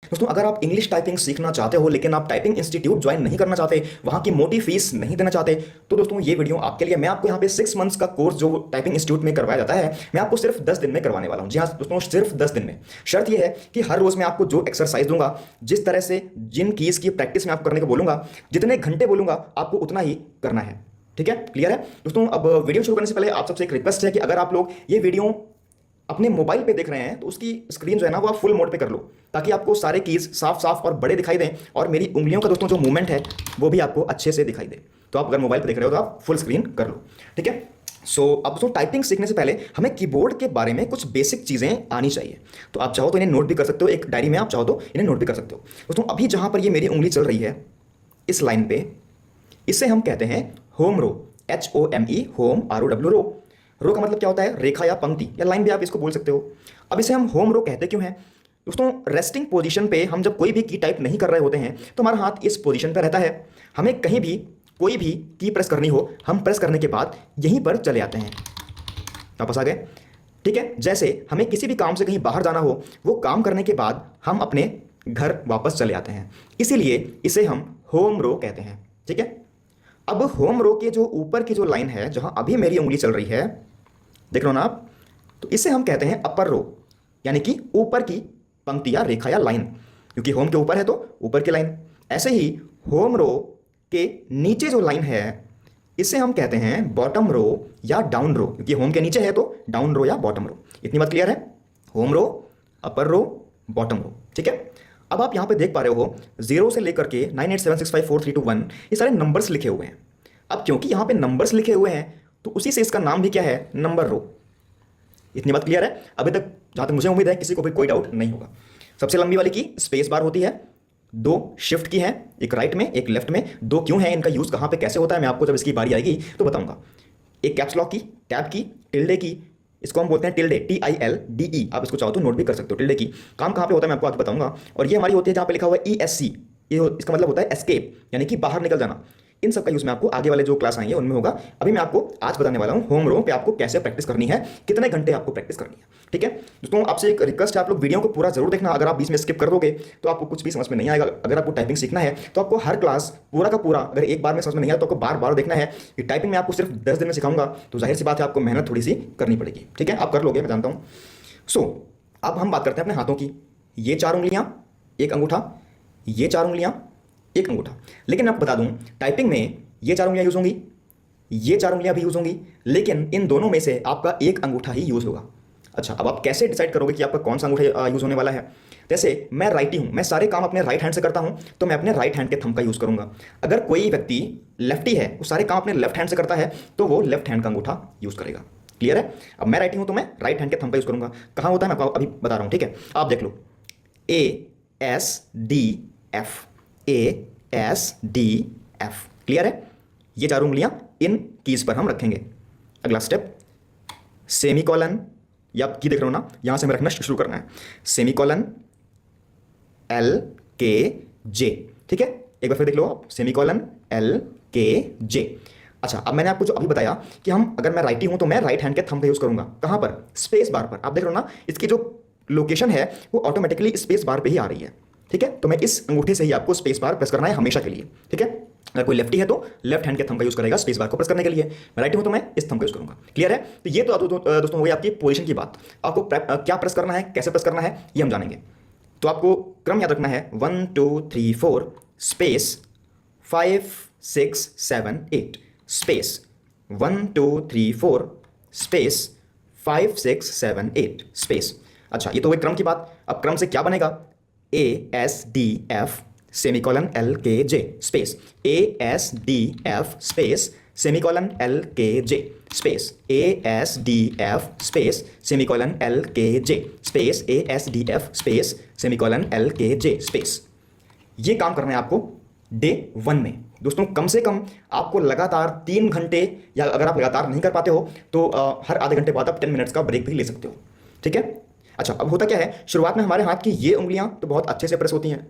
दोस्तों अगर आप इंग्लिश टाइपिंग सीखना चाहते हो लेकिन आप टाइपिंग इंस्टीट्यूट ज्वाइन नहीं करना चाहते, वहां की मोटी फीस नहीं देना चाहते, तो दोस्तों ये वीडियो आपके लिए। मैं आपको यहाँ पे 6 मंथ्स का कोर्स जो टाइपिंग इंस्टीट्यूट में करवाया जाता है, मैं आपको सिर्फ 10 दिन में करवाने वाला हूँ। जी हाँ दोस्तों, सिर्फ 10 दिन में। शर्त यह है कि हर रोज मैं आपको जो एक्सरसाइज दूंगा, जिस तरह से जिन कीज की प्रैक्टिस मैं आपको करने को बोलूंगा, जितने घंटे बोलूंगा, आपको उतना ही करना है। ठीक है, क्लियर है दोस्तों। अब वीडियो शुरू करने से पहले आप सबसे एक रिक्वेस्ट है कि अगर आप लोग ये वीडियो अपने मोबाइल पे देख रहे हैं तो उसकी स्क्रीन जो है ना वो आप फुल मोड पे कर लो, ताकि आपको सारे कीज साफ साफ और बड़े दिखाई दें, और मेरी उंगलियों का दोस्तों जो मूवमेंट है वो भी आपको अच्छे से दिखाई दे। तो आप अगर मोबाइल पे देख रहे हो तो आप फुल स्क्रीन कर लो। ठीक है। अब दोस्तों टाइपिंग सीखने से पहले हमें कीबोर्ड के बारे में कुछ बेसिक चीज़ें आनी चाहिए। तो आप चाहो तो इन्हें नोट भी कर सकते हो, एक डायरी में आप चाहो तो इन्हें नोट भी कर सकते हो। दोस्तों अभी जहां पर ये मेरी उंगली चल रही है इस लाइन पे, इसे हम कहते हैं होम रो, HOME, होम ROW, रो। रो का मतलब क्या होता है? रेखा या पंक्ति या लाइन भी आप इसको बोल सकते हो। अब इसे हम होम रो कहते क्यों हैं दोस्तों? रेस्टिंग पोजीशन पे हम जब कोई भी की टाइप नहीं कर रहे होते हैं तो हमारा हाथ इस पोजीशन पे रहता है। हमें कहीं भी कोई भी की प्रेस करनी हो, हम प्रेस करने के बाद यहीं पर चले आते हैं, वापस आ गए। ठीक है। जैसे हमें किसी भी काम से कहीं बाहर जाना हो, वो काम करने के बाद हम अपने घर वापस चले आते हैं, इसीलिए इसे हम होम रो कहते हैं। ठीक है। अब होम रो के जो ऊपर की जो लाइन है, जहां अभी मेरी उंगली चल रही है, देख रहे हो ना आप, तो इसे हम कहते हैं अपर रो, यानी कि ऊपर की पंक्ति या रेखा या लाइन, क्योंकि होम के ऊपर है तो ऊपर की लाइन। ऐसे ही होम रो के नीचे जो लाइन है इसे हम कहते हैं बॉटम रो या डाउन रो, क्योंकि होम के नीचे है तो डाउन रो या बॉटम रो। इतनी बात क्लियर है? होम रो, अपर रो, बॉटम रो। ठीक है। अब आप यहां पे देख पा रहे हो 0 से लेकर के 98765432 ये सारे नंबर्स लिखे हुए हैं। अब क्योंकि यहां पे नंबर्स लिखे हुए हैं तो उसी से इसका नाम भी क्या है? नंबर रो। इतनी बात क्लियर है? अभी तक जहां तक मुझे उम्मीद है किसी को भी कोई डाउट नहीं होगा। सबसे लंबी वाली की स्पेस बार होती है, 2 शिफ्ट की है, एक राइट में एक लेफ्ट में। 2 क्यों है, इनका यूज कहां पे कैसे होता है, मैं आपको जब इसकी बारी आएगी तो बताऊंगा। एक कैप्स लॉक की, टैब की, टिल्डे की, इसको हम बोलते हैं टिल्डे, TILDE। आप इसको चाहो तो नोट भी कर सकते हो। टिल्डे की काम कहां पे होता है मैं आपको आगे बताऊंगा। और ये हमारी होती है जहां पे लिखा हुआ है ESC, ये इसका मतलब होता है एस्केप, यानी कि बाहर निकल जाना। इन सब का यूज मैं आपको आगे वाले जो क्लास आएंगे उनमें होगा। अभी मैं आपको आज बताने वाला हूं होम रो पे आपको कैसे प्रैक्टिस करनी है, कितने घंटे आपको प्रैक्टिस करनी है। ठीक है दोस्तों, आपसे एक रिक्वेस्ट है, आप लोग वीडियो को पूरा जरूर देखना। अगर आप बीच में स्किप कर दोगे तो आपको कुछ भी समझ में नहीं आएगा। अगर आपको टाइपिंग सीखना है तो आपको हर क्लास पूरा का पूरा, अगर एक बार में समझ में नहीं आया तो आपको बार बार देखना है। कि टाइपिंग में आपको सिर्फ 10 दिन में सिखाऊंगा तो जाहिर सी बात है आपको मेहनत थोड़ी सी करनी पड़ेगी। ठीक है, आप कर लोगे, मैं जानता हूँ। अब हम बात करते हैं अपने हाथों की। ये 4 उंगलियां, एक अंगूठा, ये 4 उंगलियां, एक अंगूठा। लेकिन मैं आपको बता दूं टाइपिंग में ये 4 उंगलियां यूज होंगी, ये 4 उंगलियां भी यूज होंगी, लेकिन इन दोनों में से आपका एक अंगूठा ही यूज होगा। अच्छा, अब आप कैसे डिसाइड करोगे कि आपका कौन सा अंगूठा यूज होने वाला है? जैसे मैं राइटी हूं, मैं सारे काम अपने राइट हैंड से करता हूं, तो मैं अपने राइट हैंड के थंब का यूज करूंगा। अगर कोई व्यक्ति लेफ्टी है, वो सारे काम अपने लेफ्ट हैंड से करता है, तो वो लेफ्ट हैंड का अंगूठा यूज करेगा। क्लियर है? अब मैं राइटी हूं तो मैं राइट हैंड के थंब का यूज करूंगा। कहां होता है मैं आपको अभी बता रहा हूं। ठीक है, आप देख लो, ASDF, ASDF। क्लियर है? ये 4 उंगलियां इन कीज पर हम रखेंगे। अगला स्टेप, सेमीकोलन, या आप की देख रहे हो ना, यहां से हमें रखना शुरू करना है। Semicolon, LKJ। ठीक है, एक बार फिर देख लो आप, सेमीकोलन, LKJ। अच्छा, अब मैंने आपको जो अभी बताया कि हम, अगर मैं राइटी हूं तो मैं राइट हैंड के थंब का यूज करूंगा। कहां पर? स्पेस बार पर। आप देख रहे हो ना, इसकी जो लोकेशन है वो ऑटोमेटिकली स्पेस बार पे ही आ रही है। ठीक है, तो मैं इस अंगूठे से ही आपको स्पेस बार प्रेस करना है हमेशा के लिए। ठीक है, अगर कोई लेफ्टी है तो लेफ्ट हैंड के थंब का यूज करेगा स्पेस बार को प्रेस करने के लिए। मैं राइट हूं तो मैं इस थंब का यूज करूंगा। क्लियर है? तो ये तो दोस्तों हो गई आपकी पोजीशन की बात। आपको क्या प्रेस करना है, कैसे प्रेस करना है, ये हम जानेंगे। तो आपको क्रम याद रखना है, 1 2 3 4 स्पेस 5 6 7 8 स्पेस 1 2 3 4 स्पेस 5 6 7 8 स्पेस। अच्छा, ये तो हुई क्रम की बात। अब क्रम से क्या बनेगा? ASDF semicolon LKJ space, ASDF space semicolon LKJ space, ASDF space semicolon LKJ space, ASDF space semicolon LKJ space. ये काम करना है आपको डे 1 में। दोस्तों कम से कम आपको लगातार 3 घंटे, या अगर आप लगातार नहीं कर पाते हो तो हर आधे घंटे बाद आप 10 मिनट्स का ब्रेक भी ले सकते हो। ठीक है। अच्छा, अब होता क्या है, शुरुआत में हमारे हाथ की ये उंगलियां तो बहुत अच्छे से प्रेस होती हैं।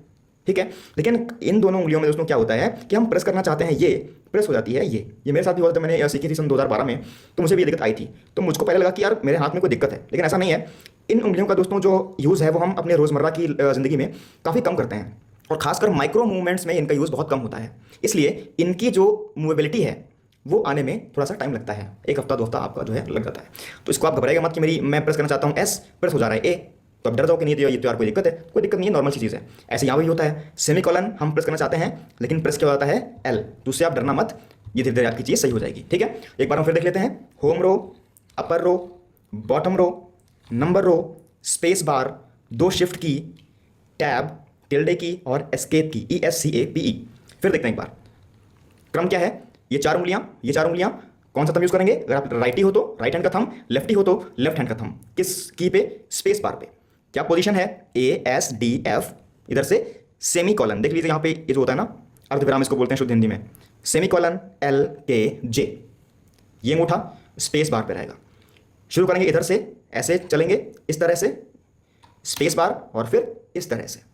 ठीक है, लेकिन इन दोनों उंगलियों में दोस्तों क्या होता है कि हम प्रेस करना चाहते हैं, ये प्रेस हो जाती है। ये मेरे साथ भी हुआ था, मैंने सीखी थी सन 2012 में, तो मुझे भी ये दिक्कत आई थी। तो मुझको पहले लगा कि यार मेरे हाथ में कोई दिक्कत है, लेकिन ऐसा नहीं है। इन उंगलियों का दोस्तों जो यूज़ है वो हम अपने रोज़मर्रा की ज़िंदगी में काफ़ी कम करते हैं और खासकर माइक्रो मूवमेंट्स में इनका यूज़ बहुत कम होता है। इसलिए इनकी जो मूवेबिलिटी है वो आने में थोड़ा सा टाइम लगता है, एक हफ्ता 2 हफ्ता आपका जो है लग जाता है। तो इसको आप घबराइएगा मत कि मैं प्रेस करना चाहता हूँ एस, प्रेस हो जा रहा है ए, तो अब डर जाओ कि नहीं ये तो यार कोई दिक्कत है। कोई दिक्कत नहीं है, नॉर्मल सी चीज़ है। ऐसे यहाँ भी होता है, सेमीकोलन हम प्रेस करना चाहते हैं लेकिन प्रेस क्या होता है एल, तो उससे आप डरना मत, ये धीरे धीरे आपकी चीज़ सही हो जाएगी। ठीक है, एक बार हम फिर देख लेते हैं। होम रो, अपर रो, बॉटम रो, नंबर रो, स्पेस बार, 2 शिफ्ट की, टैब, टिल्डे की और एस्केप की, ESCAPE। फिर देखते हैं एक बार क्रम क्या है। ये 4 उंगलियां, ये 4 उंगलियां कौन सा थंब यूज करेंगे? अगर आप राइटी हो तो राइट हैंड का थंब, लेफ्टी हो तो लेफ्ट हैंड का थंब। किस की पे? स्पेस बार पे। क्या पोजीशन है? ASDF, इधर से सेमी कॉलन देख लीजिए, यहाँ पे ये जो होता है ना अर्धविराम, इसको बोलते हैं शुद्ध हिंदी में, सेमी कॉलन LKJ। ये अंगूठा स्पेस बार पे रहेगा। शुरू करेंगे इधर से, ऐसे चलेंगे इस तरह से, स्पेस बार और फिर इस तरह से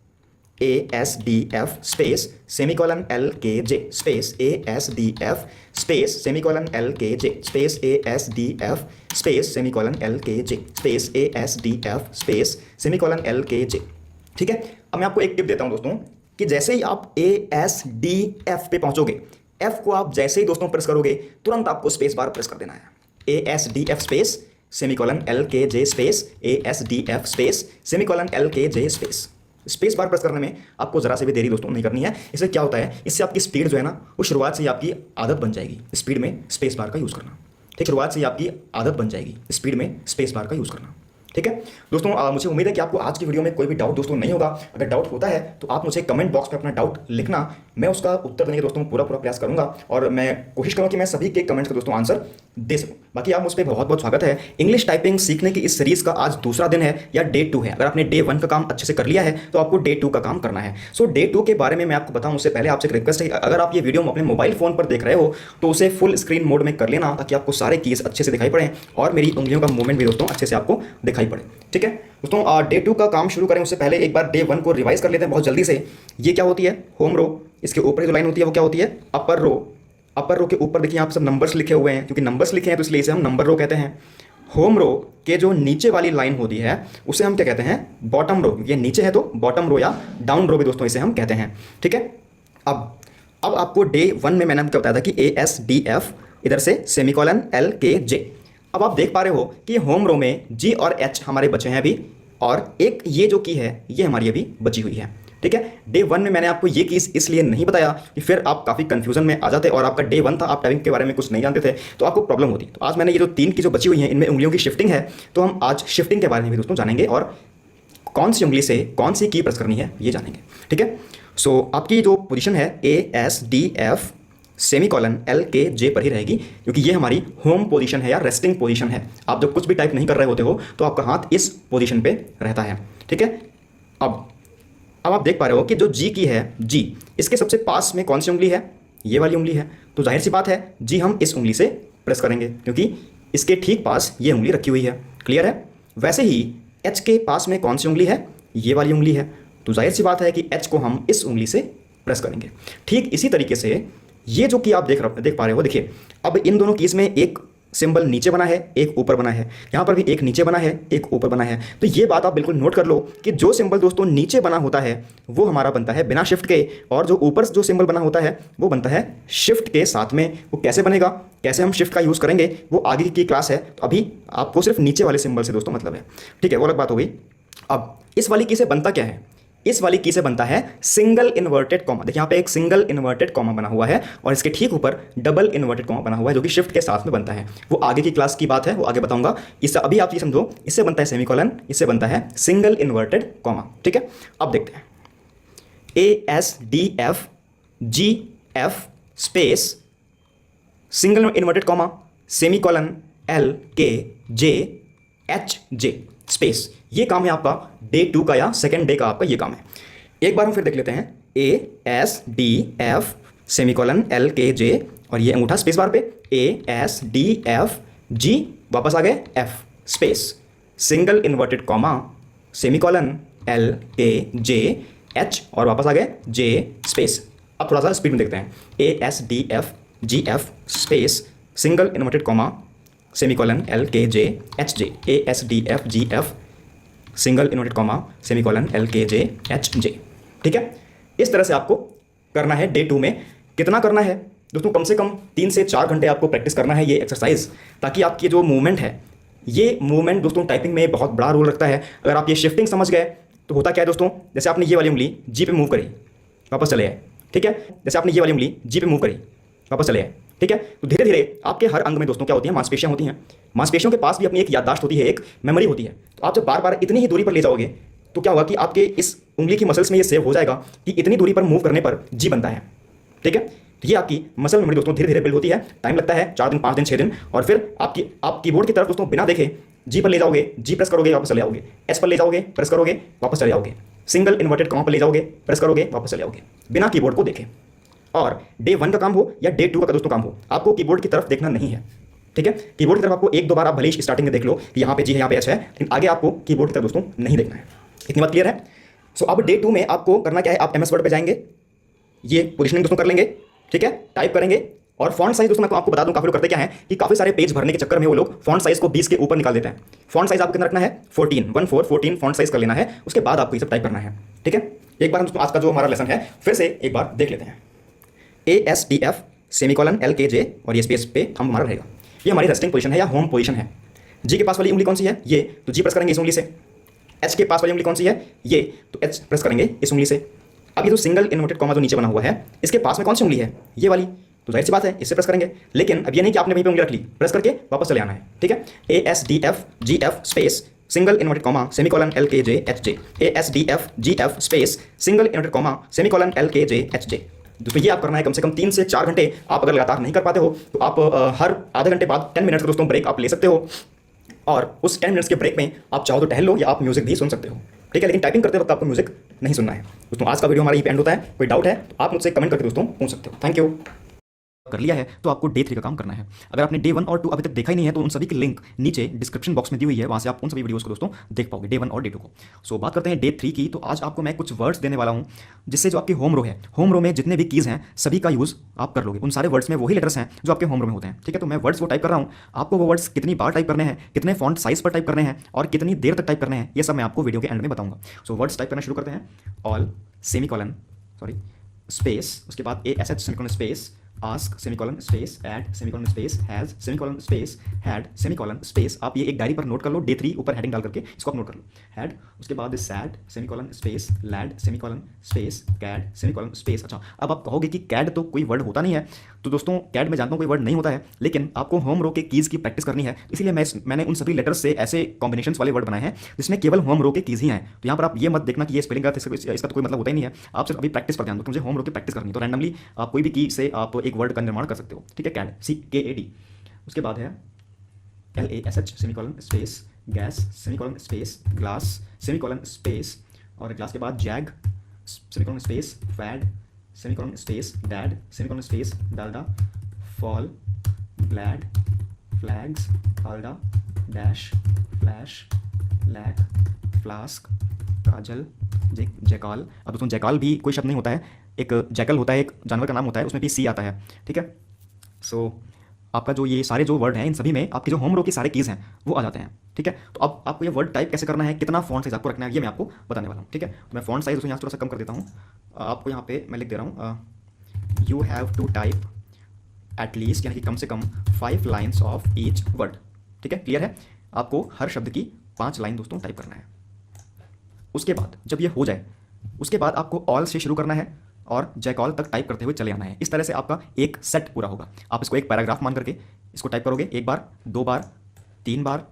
ASDF space semicolon LKJ space ASDF space semicolon LKJ space ASDF space semicolon LKJ space ASDF space semicolon LKJ। ठीक है, अब मैं आपको एक टिप देता हूं दोस्तों कि जैसे ही आप ASDF पे पहुंचोगे, F को आप जैसे ही दोस्तों प्रेस करोगे तुरंत आपको स्पेस बार प्रेस कर देना है। ASDF space semicolon LKJ space ASDF space semicolon LKJ space. Space bar press करने में आपको जरा से भी देरी दोस्तों नहीं करनी है। इससे क्या होता है, इससे आपकी स्पीड जो है ना वो शुरुआत से ही आपकी आदत बन जाएगी स्पीड में स्पेस बार का यूज़ करना। ठीक, शुरुआत से ही आपकी आदत बन जाएगी स्पीड में स्पेस बार का यूज़ करना। ठीक है दोस्तों, मुझे उम्मीद है कि आपको आज की वीडियो में कोई भी डाउट दोस्तों नहीं होगा। अगर डाउट होता है तो आप मुझे कमेंट बॉक्स में अपना डाउट लिखना, मैं उसका उत्तर देने का दोस्तों पूरा प्रयास करूंगा और मैं कोशिश करूंगा कि मैं सभी के कमेंट्स का दोस्तों आंसर दे सकूं। बाकी आप मुझ पर बहुत बहुत स्वागत है। इंग्लिश टाइपिंग सीखने की इस सीरीज़ का आज दूसरा दिन है या डे 2 है। अगर आपने डे 1 का काम अच्छे से कर लिया है तो आपको डे 2 का काम करना है। सो डे 2 के बारे में मैं आपको बताऊं उससे पहले आपसे एक रिक्वेस्ट है, अगर आप ये वीडियो अपने मोबाइल फ़ोन पर देख रहे हो तो उसे फुल स्क्रीन मोड में कर लेना ताकि आपको सारे कीज़ अच्छे से दिखाई पड़े और मेरी उंगलियों का मूवमेंट भी दोस्तों अच्छे से आपको दिखाई पड़े। ठीक है दोस्तों, डे 2 का काम शुरू करें उससे पहले एक बार डे 1 को रिवाइज कर लेते हैं बहुत जल्दी से। ये क्या होती है? होम रो। इसके ऊपर जो लाइन होती है वो क्या होती है? अपर रो। अपर रो के ऊपर देखिए यहाँ पे सब नंबर्स लिखे हुए हैं, क्योंकि नंबर्स लिखे हैं तो इसलिए इसे हम नंबर रो कहते हैं। होम रो के जो नीचे वाली लाइन होती है उसे हम क्या कहते हैं? Bottom row. ये नीचे है तो बॉटम रो या डाउन रो भी दोस्तों इसे हम कहते हैं। ठीक है, अब आपको डे 1 में मैंने आपको बताया था कि ASDF, इधर से सेमीकोलन LKJ। अब आप देख पा रहे हो कि होम रो में G और H हमारे बचे हैं अभी, और एक ये जो की है ये हमारी अभी बची हुई है। ठीक है, डे 1 में मैंने आपको ये कीज़ इसलिए नहीं बताया कि फिर आप काफ़ी कंफ्यूजन में आ जाते और आपका डे 1 था, आप टाइपिंग के बारे में कुछ नहीं जानते थे तो आपको प्रॉब्लम होती। तो आज मैंने ये जो 3 की जो बची हुई हैं इनमें उंगलियों की शिफ्टिंग है, तो हम आज शिफ्टिंग के बारे में भी दोस्तों जानेंगे और कौन सी उंगली से कौन सी की प्रेस करनी है ये जानेंगे। ठीक है, सो आपकी जो पोजीशन है ASDF सेमीकोलन LKJ पर ही रहेगी, क्योंकि ये हमारी होम पोजीशन है या रेस्टिंग पोजीशन है। आप जब कुछ भी टाइप नहीं कर रहे होते हो तो आपका हाथ इस पोजीशन पे रहता है। ठीक है, अब आप देख पा रहे हो कि जो G की है, G इसके सबसे पास में कौन सी उंगली है? ये वाली उंगली है। तो जाहिर सी बात है G हम इस उंगली से प्रेस करेंगे क्योंकि इसके ठीक पास ये उंगली रखी हुई है। क्लियर है? वैसे ही H के पास में कौन सी उंगली है? ये वाली उंगली है। तो जाहिर सी बात है कि H को हम इस उंगली से प्रेस करेंगे। ठीक इसी तरीके से ये जो की आप देख पा रहे हो, देखिए अब इन दोनों कीज़ में एक सिंबल नीचे बना है, एक ऊपर बना है। यहाँ पर भी एक नीचे बना है, एक ऊपर बना है। तो ये बात आप बिल्कुल नोट कर लो कि जो सिंबल दोस्तों नीचे बना होता है वो हमारा बनता है बिना शिफ्ट के, और जो ऊपर जो सिंबल बना होता है वो बनता है शिफ्ट के साथ में। वो कैसे बनेगा, कैसे हम शिफ्ट का यूज़ करेंगे वो आगे की क्लास है, तो अभी आपको सिर्फ नीचे वाले सिंबल से दोस्तों मतलब है। ठीक है, वो अलग बात हो गई। अब इस वाली की से बनता क्या है? इस वाली की से बनता है सिंगल इन्वर्टेड कॉमा। देखिए यहाँ पे एक सिंगल इन्वर्टेड कॉमा बना हुआ है और इसके ठीक ऊपर डबल इन्वर्टेड कॉमा बना हुआ है जो कि शिफ्ट के साथ में बनता है। वो आगे की क्लास की बात है, वो आगे बताऊंगा। इससे अभी आप ये समझो, इससे बनता है सेमीकोलन, इससे बनता है सिंगल इन्वर्टेड कॉमा। ठीक है, अब देखते हैं ASDF GF space single inverted comma semicolon LKJ HJ space. ये काम है आपका डे 2 का या सेकेंड डे का आपका ये काम है। एक बार हम फिर देख लेते हैं ASDF सेमीकोलन LKJ और ये अंगूठा स्पेस बार पे ASDF G, वापस आ गए F space single inverted comma semicolon LKJ H और वापस आ गए J स्पेस। अब थोड़ा सा स्पीड में देखते हैं ASDF GF space single inverted comma semicolon LKJ HJ ASDF GF single inverted comma semicolon LKJ HJ। ठीक है, इस तरह से आपको करना है डे 2 में। कितना करना है दोस्तों? कम से कम 3 से 4 घंटे आपको प्रैक्टिस करना है ये एक्सरसाइज, ताकि आपकी जो मूवमेंट है, ये मूवमेंट दोस्तों टाइपिंग में बहुत बड़ा रोल रखता है। अगर आप ये शिफ्टिंग समझ गए तो होता क्या है दोस्तों, जैसे आपने ये वाली उंगली जी पे मूव करी, वापस चले आए। ठीक है, जैसे आपने ये वाली उंगली जी पे मूव करी, वापस चले आए। ठीक है, तो धीरे धीरे आपके हर अंग में दोस्तों क्या होती है, मांसपेशियां होती हैं। मांसपेशियों के पास भी अपनी एक याददाश्त होती है, एक मेमोरी होती है। तो आप जब बार बार इतनी ही दूरी पर ले जाओगे तो क्या होगा कि आपके इस उंगली की मसल्स में ये सेव हो जाएगा कि इतनी दूरी पर मूव करने पर जी बनता है। ठीक है, तो ये आपकी मसल मेमोरी दोस्तों धीरे धीरे बिल्ड होती है। टाइम लगता है 4 दिन, 5 दिन, 6 दिन। और फिर आप कीबोर्ड की तरफ दोस्तों बिना देखे जी पर ले जाओगे, जी प्रेस करोगे, वापस चले आओगे। एस पर ले जाओगे, प्रेस करोगे, वापस चले आओगे। सिंगल इन्वर्टेड कॉमा पर ले जाओगे, प्रेस करोगे, वापस चले आओगे, बिना कीबोर्ड को देखे। और डे 1 का काम हो या डे 2 का दोस्तों काम हो, आपको कीबोर्ड की तरफ देखना नहीं है। ठीक है, कीबोर्ड की तरफ आपको 1-2 बार आप भले ही स्टार्टिंग में देख लो कि यहाँ पे जी है, यहाँ पे एच है, लेकिन आगे आपको कीबोर्ड की तरफ दोस्तों नहीं देखना है। इतनी बात क्लियर है? सो अब डे 2 में आपको करना क्या है, आप MS वर्ड पे जाएंगे, ये पोजिशनिंग दोस्तों कर लेंगे। ठीक है, टाइप करेंगे। और फॉन्ट साइज दोस्तों मैं आपको बता दूं, काफी लोग करते क्या है कि काफी सारे पेज भरने के चक्कर में वो लोग फॉन्ट साइज को 20 के ऊपर निकाल देते हैं। फॉन्ट साइज आपको कितना रखना है, 14 फॉन्ट साइज कर लेना है। उसके बाद आपको ये सब टाइप करना है। ठीक है, एक बार हम दोस्तों आज का जो हमारा लेसन है फिर से एक बार देख लेते हैं। ASDF सेमीकोलन LKJ और ये स्पेस पे हम हमारा रहेगा। ये हमारी रेस्टिंग पोजीशन है या होम पोजीशन है। जी के पास वाली उंगली कौन सी है, ये, तो जी प्रेस करेंगे इस उंगली से। एच के पास वाली उंगली कौन सी है, ये, तो एच प्रेस करेंगे इस उंगली से। अब ये जो सिंगल इन्वर्टेड कॉमा जो नीचे बना हुआ है, इसके पास में कौन सी उंगली है, ये वाली, तो जाहिर सी बात है इससे प्रेस करेंगे। लेकिन अब ये नहीं कि आपने वहीं पे उंगली रख ली, प्रेस करके वापस चले आना है। ठीक है, ASDF GF single inverted comma semicolon LKJ HJ। ASDF GF single inverted comma semicolon LKJ HJ। दोस्तों ये आप करना है कम से कम 3 से 4 घंटे। आप अगर लगातार नहीं कर पाते हो तो आप हर आधे घंटे बाद 10 मिनट्स का दोस्तों ब्रेक आप ले सकते हो। और उस 10 मिनट्स के ब्रेक में आप चाहो तो टहल लो या आप म्यूजिक भी सुन सकते हो। ठीक है, लेकिन टाइपिंग करते वक्त आपको म्यूजिक नहीं सुनना है। दोस्तों आज का वीडियो हमारा ये एंड होता है। कोई डाउट है तो आप मुझसे कमेंट करके दोस्तों पूछ सकते हो। Thank you. कर लिया है तो आपको डे 3 का काम करना है। अगर आपने डे 1 और 2 अभी तक देखा ही नहीं है तो उन सभी की लिंक नीचे डिस्क्रिप्शन बॉक्स में दी हुई है, वहां से आप उन सभी वीडियोस को दोस्तों देख पाओगे, डे 1 और डे 2 को। सो बात करते हैं डे 3 की। तो आज आपको मैं कुछ वर्ड्स देने वाला हूं, जिससे जो आपकी होम रो है, होम रो में जितने भी कीज हैं सभी का यूज आप कर लोगे। उन सारे वर्ड्स में वही लेटर्स हैं जो आपके होम रो में होते हैं। ठीक है, तो मैं वर्ड्स वो टाइप कर रहा हूँ, आपको वो वर्ड्स कितनी बार टाइप करने हैं, कितने फॉन्ट साइज पर टाइप करने हैं और कितनी देर तक टाइप करने हैं, ये सब मैं आपको वीडियो के एंड में बताऊंगा। सो वर्ड्स टाइप करना शुरू करते हैं। ऑल सेमीकोलन स्पेस, उसके बाद ASH semicolon space, ask semicolon space, add semicolon space, has semicolon space, had semicolon space. आप ये एक डायरी पर नोट कर लो, डे 3 ऊपर हेडिंग डाल करके इसको आप नोट कर लो। हैड, उसके बाद sad semicolon space, lad semicolon space, cad semicolon space. अच्छा, अब आप कहोगे कि कैड तो कोई वर्ड होता नहीं है। तो दोस्तों कैड में जानता हूँ कोई वर्ड नहीं होता है, लेकिन आपको होम रो के कीज़ की प्रैक्टिस करनी है, इसलिए मैंने उन सभी लेटर्स से ऐसे कॉम्बिनेशंस वाले वर्ड बनाए हैं जिसमें केवल होम रो के कीज़ ही हैं। तो यहाँ पर आप ये मत देखना कि ये स्पेलिंग गलत है, इसका तो कोई मतलब होता ही नहीं है। आप सिर्फ अभी प्रैक्टिस पर ध्यान दो, मुझे होम रो की प्रैक्टिस करनी है। तो रैंडमली आप कोई भी की से आप एक वर्ड का निर्माण कर सकते हो। ठीक है, कैड CAD। उसके बाद है LASH semicolon space, gas semicolon space, glass semicolon space, और ग्लास के बाद jag semicolon space, fad semicolon space, dad semicolon space, Dalda, fall, glad, flags, हालडा, dash, flash, lack, flask, kajal, jackal. अब दोस्तों जैकाल भी कोई शब्द नहीं होता है, एक जैकल होता है, एक जानवर का नाम होता है, उसमें भी C आता है। ठीक है, सो आपका जो ये सारे जो वर्ड हैं इन सभी में आपके जो होम रो के सारे कीज़ हैं वो आ जाते हैं। ठीक है, तो अब आपको ये वर्ड टाइप कैसे करना है, कितना फॉन्ट साइज आपको रखना है, ये मैं आपको बताने वाला हूँ। ठीक है, तो मैं फॉन्ट साइज यहाँ थोड़ा सा कम कर देता हूँ। आपको यहाँ पे मैं लिख दे रहा हूँ, you have to type at least, यानी कि कम से कम 5 लाइन्स ऑफ ईच वर्ड। ठीक है, क्लियर है? आपको हर शब्द की 5 लाइन दोस्तों टाइप करना है। उसके बाद जब ये हो जाए उसके बाद आपको ऑल से शुरू करना है और जैकॉल तक टाइप करते हुए चले आना है। इस तरह से आपका एक सेट पूरा होगा। आप इसको एक पैराग्राफ मान करके इसको टाइप करोगे, 1 बार, 2 बार, 3 बार,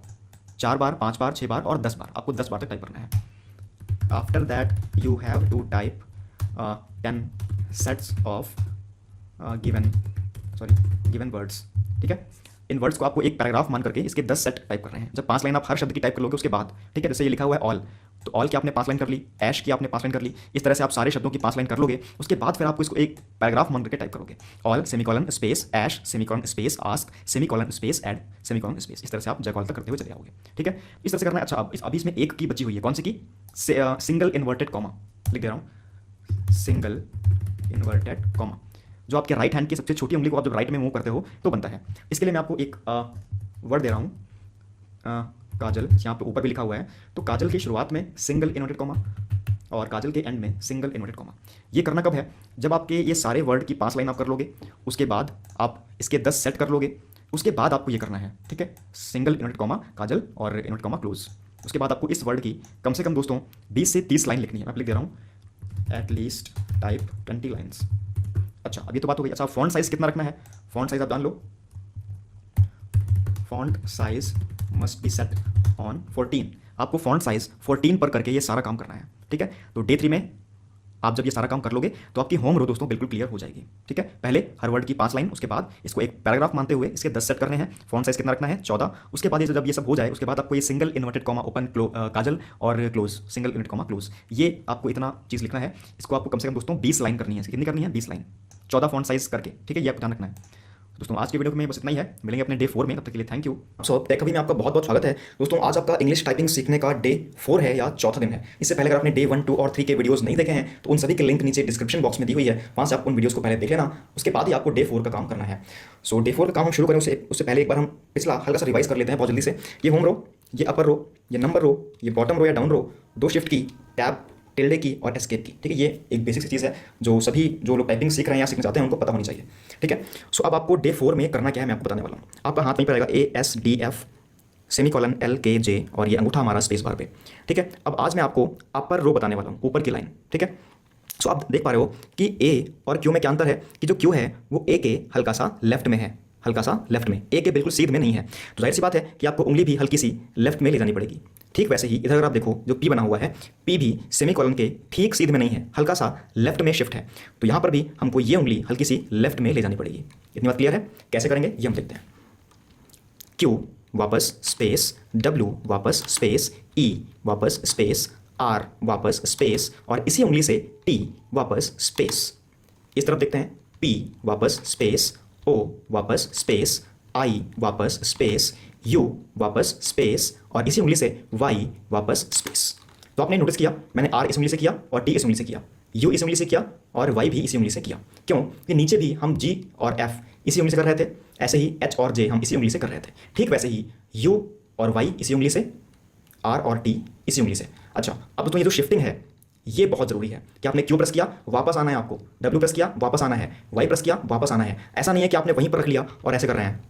4 बार, 5 बार, 6 बार और 10 बार। आपको 10 बार तक टाइप करना है। After that you have to type 10 sets of given words. ठीक है, इन वर्ड्स को आपको एक पैराग्राफ मान करके इसके 10 सेट टाइप करने हैं। जब 5 लाइन आप हर शब्द की टाइप कर लोगे उसके बाद, ठीक है, जैसे ये लिखा हुआ है ऑल, तो ऑल की आपने 5 लाइन कर ली, ऐश की आपने 5 लाइन कर ली। इस तरह से आप सारे शब्दों की 5 लाइन कर लोगे। उसके बाद फिर आपको इसको एक पैराग्राफ मान करके टाइप करोगे, all semicolon space, ash semicolon space, ask semicolon space, add semicolon space. इस तरह से आप जैकॉल तक करते हुए चले आओगे। ठीक है, इस तरह से करना है। अच्छा, अभी इसमें एक की बची हुई है, कौन सी की? सिंगल इन्वर्टेड कॉमा लिख दे रहा हूँ, सिंगल इन्वर्टेड कॉमा, जो आपके राइट हैंड की सबसे छोटी उंगली को आप जब राइट में मूव करते हो तो बनता है। इसके लिए मैं आपको एक वर्ड दे रहा हूँ, काजल यहाँ पे ऊपर भी लिखा हुआ है, तो काजल की शुरुआत में सिंगल इन्वर्टेड कॉमा और काजल के एंड में सिंगल इन्वर्टेड कॉमा। ये करना कब है? जब आपके ये सारे वर्ड की 5 लाइन आप कर लोगे, उसके बाद आप इसके 10 सेट कर लोगे, उसके बाद आपको ये करना है, ठीक है, सिंगल इन्वर्टेड कॉमा काजल और इन्वर्टेड कॉमा क्लोज। उसके बाद आपको इस वर्ड की कम से कम दोस्तों 20 से 30 लाइन लिखनी है। मैं लिख दे रहा हूँ, एटलीस्ट टाइप 20 लाइन्स। अच्छा, अब ये तो बात हो गई। अच्छा, फॉन्ट साइज कितना रखना है? फॉन्ट साइज आप जान लो, font size must be set on 14। आपको फॉन्ट साइज 14 पर करके ये सारा काम करना है, ठीक है। तो डे 3 में आप जब ये सारा काम कर लोगे तो आपकी होम रो दोस्तों बिल्कुल क्लियर हो जाएगी, ठीक है। पहले हर वर्ड की 5 लाइन, उसके बाद इसको एक पैराग्राफ मानते हुए इसके 10 सेट करने हैं। फॉन्ट साइज कितना रखना है? 14। उसके बाद ये जब ये सब हो जाए, उसके बाद आपको ये सिंगल इन्वर्टेड कॉमा ओपन काजल और close, single inverted comma close, ये आपको इतना चीज़ लिखना है। इसको आपको कम से कम दोस्तों 20 लाइन करनी है। कितनी करनी है? 20 लाइन, 14 फॉन्ट साइज करके, ठीक है। ये आपको ध्यान रखना है। दोस्तों आज की वीडियो में बस इतना ही है। मिलेंगे अपने डे 4 में, तब तक के लिए thank you. So tech hub में आपका बहुत बहुत स्वागत है दोस्तों। आज आपका इंग्लिश टाइपिंग सीखने का डे 4 है या चौथा दिन है। इससे पहले अगर आपने डे 1, 2 और 3 के वीडियोस नहीं देखे हैं तो उन सभी के लिंक नीचे डिस्क्रिप्शन बॉक्स में दी हुई है, वहाँ से आप उन वीडियोस को पहले देख लेना। उसके बाद ही आपको डे 4 का काम करना है। सो डे 4 का काम हम शुरू करें उससे पहले एक बार हम पिछला हल्का सा रिवाइज कर लेते हैं बहुत जल्दी से। ये होम रो, ये अपर रो, ये नंबर रो, ये बॉटम रो या डाउन रो, 2 शिफ्ट की, टैब, टिल्डे की और एस्केप की, ठीक है। ये एक बेसिक सी चीज़ है जो सभी जो लोग टाइपिंग सीख रहे हैं या सीखना चाहते हैं उनको पता होनी चाहिए, ठीक है। सो अब आपको डे 4 में करना क्या है मैं आपको बताने वाला हूँ। आपका हाथ वहीं पर आएगा ASDF सेमीकोलन LKJ और ये अंगूठा हमारा स्पेस बार पे, ठीक है। अब आज मैं आपको अपर रो बताने वाला हूँ, ऊपर की लाइन, ठीक है। सो आप देख पा रहे हो कि A और Q में क्या अंतर है कि जो Q है वो A के हल्का सा लेफ्ट में है, हल्का सा लेफ्ट में, A के बिल्कुल सीध में नहीं है। तो जाहिर सी बात है कि आपको उंगली भी हल्की सी लेफ्ट में ले जानी पड़ेगी। ठीक वैसे ही इधर अगर आप देखो जो P बना हुआ है, P भी सेमीकोलन के ठीक सीध में नहीं है, हल्का सा लेफ्ट में शिफ्ट है। तो यहाँ पर भी हमको ये उंगली हल्की सी लेफ्ट में ले जानी पड़ेगी। इतनी बात क्लियर है? कैसे करेंगे ये हम देखते हैं। Q वापस स्पेस, W वापस स्पेस, E वापस स्पेस, R वापस स्पेस और इसी उंगली से T वापस स्पेस। इस तरफ देखते हैं, P वापस स्पेस, O वापस स्पेस, I वापस स्पेस, U वापस स्पेस और इसी उंगली से Y वापस स्पेस। तो आपने नोटिस किया मैंने R इस उंगली से किया और T इस उंगली से किया, U इस उंगली से किया और Y भी इसी उंगली से किया। क्यों? कि नीचे भी हम G और F इसी उंगली से कर रहे थे, ऐसे ही H और J हम इसी उंगली से कर रहे थे। ठीक वैसे ही U और Y इसी उंगली से, R और T इसी उंगली से। अच्छा, अब तो ये जो शिफ्टिंग है ये बहुत ज़रूरी है कि आपने Q प्रेस किया वापस आना है, आपको W प्रेस किया वापस आना है, Y प्रेस किया वापस आना है। ऐसा नहीं है कि आपने वहीं पर रख लिया और ऐसे कर रहे हैं।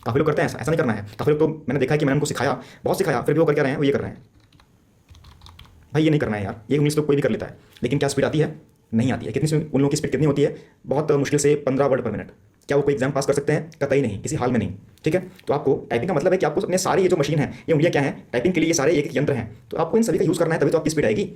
काफ़ी लोग करते हैं ऐसा नहीं करना है। काफ़ी लोग तो मैंने देखा है कि मैंने उनको सिखाया, बहुत सिखाया, फिर भी वो कर क्या रहे हैं, वो ये कर रहे हैं। भाई ये नहीं करना है यार, ये इंग्लिश तो कोई भी कर लेता है, लेकिन क्या स्पीड आती है? नहीं आती है। कितनी उन लोगों की स्पीड कितनी होती है? बहुत मुश्किल से 15 वर्ड पर मिनट। क्या वो कोई एग्जाम पास कर सकते हैं? कतई नहीं, किसी हाल में नहीं, ठीक है। तो आपको टाइपिंग का मतलब है कि आपको अपने सारी ये जो मशीन है, ये उंगलियां क्या है टाइपिंग के लिए, ये सारे एक एक यंत्र हैं, तो आपको इन सभी का यूज़ करना है, तभी तो आपकी स्पीड आएगी।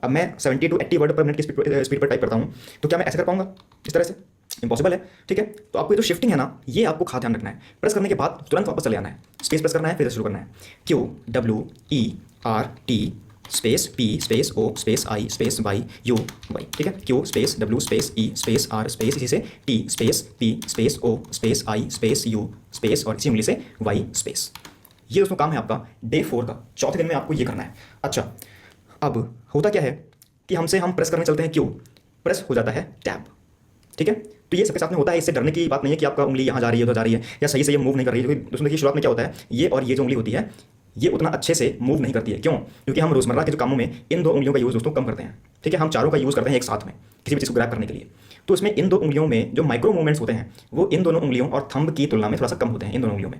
अब मैं 70 to 80 वर्ड पर मिनट की स्पीड पर टाइप करता हूँ, तो क्या मैं ऐसे कर पाऊंगा इस तरह से? इंपॉसिबल है, ठीक है। तो आपको ये जो शिफ्टिंग है ना, ये आपको खास ध्यान रखना है। प्रेस करने के बाद तुरंत वापस चले आना है, स्पेस प्रेस करना है, फिर शुरू करना है। Q W E R T space P space O space I space Y U Y, ठीक है। Q space W space E space R space इसी से T space P space O space I space U space और इसी उंगली से Y space. ये दोस्तों काम है आपका डे 4 का। चौथे दिन में आपको ये करना है। अच्छा, अब होता क्या है कि हम प्रेस करने चलते हैं, Q प्रेस हो जाता है टैब, ठीक है। तो ये सबके साथ में होता है, इससे डरने की बात नहीं है कि आपका उंगली यहाँ जा रही है उधर जा रही है या सही से ये मूव नहीं कर रही है। क्योंकि दोस्तों देखिए शुरुआत में क्या होता है, ये और ये जो उंगली होती है ये उतना अच्छे से मूव नहीं करती है। क्यों? क्योंकि हम रोजमर्रा के जो कामों में इन दो उंगलियों का यूज़ दोस्तों कम करते हैं, ठीक है। हम चारों का यूज़ करते हैं एक साथ में किसी भी चीज़ को ग्रैब करने के लिए। तो इसमें इन दो उंगलियों में जो माइक्रो मूवमेंट्स होते हैं वो इन दोनों उंगलियों और थंब की तुलना में थोड़ा सा कम होते हैं इन दोनों उंगलियों में।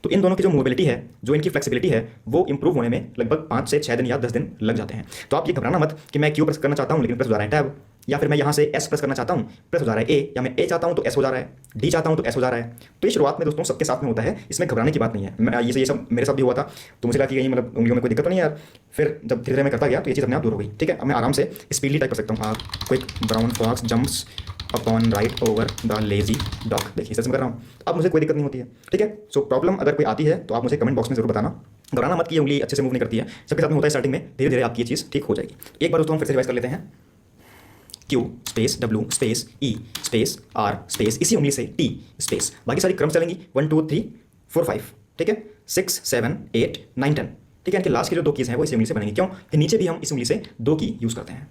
तो इन दोनों की जो मूवेबिलिटी है, जो इनकी फ्लेक्सिबिलिटी है, वो इंप्रूव होने में लगभग 5 से 6 दिन या 10 दिन लग जाते हैं। तो आप ये घबराना मत कि मैं Q प्रेस करना चाहता हूँ लेकिन प्रेस हो जा रहा है टैब, या फिर मैं यहाँ से S प्रेस करना चाहता हूँ प्रेस हो जा रहा है A, या मैं A चाहता हूँ तो S हो जा रहा है, D चाहता हूँ तो S हो जा रहा है। तो ये शुरुआत में दोस्तों सबके साथ में होता है, इसमें घबराने की बात नहीं है। मैं ये सब मेरे साथ भी हुआ था, तो मुझे लगा कि कहीं मतलब उंगलियों में कोई दिक्कत तो नहीं है यार। फिर जब धीरे धीरे मैं करता गया तो ये चीज़ अपने आप दूर हो गई, ठीक है। अब मैं आराम से स्पीडली टाइप कर सकता हूँ। Quick brown fox jumps upon right over the lazy dog, देखिए इस तरह से कर रहा हूँ। अब मुझे कोई दिक्कत नहीं होती है, ठीक है। सो प्रॉब्लम अगर कोई आती है तो आप मुझे कमेंट बॉक्स में जरूर बताना। घबराना मत कि ये उंगली अच्छे से मूव नहीं करती है, सबके साथ में होता है स्टार्टिंग में, धीरे धीरे आपकी ये चीज़ ठीक हो जाएगी। एक बार दोस्तों हम फिर से रिवाइज कर लेते हैं। Q space W space E space R space इसी उंगली से T स्पेस, बाकी सारी क्रम चलेंगी 1 2 3 4 5, ठीक है, 6 7 8 9 10, ठीक है। इनके लास्ट की जो 2 कीज़ हैं वो इसी उंगली से बनेंगी। क्यों? कि नीचे भी हम इस उंगली से 2 की यूज़ करते हैं,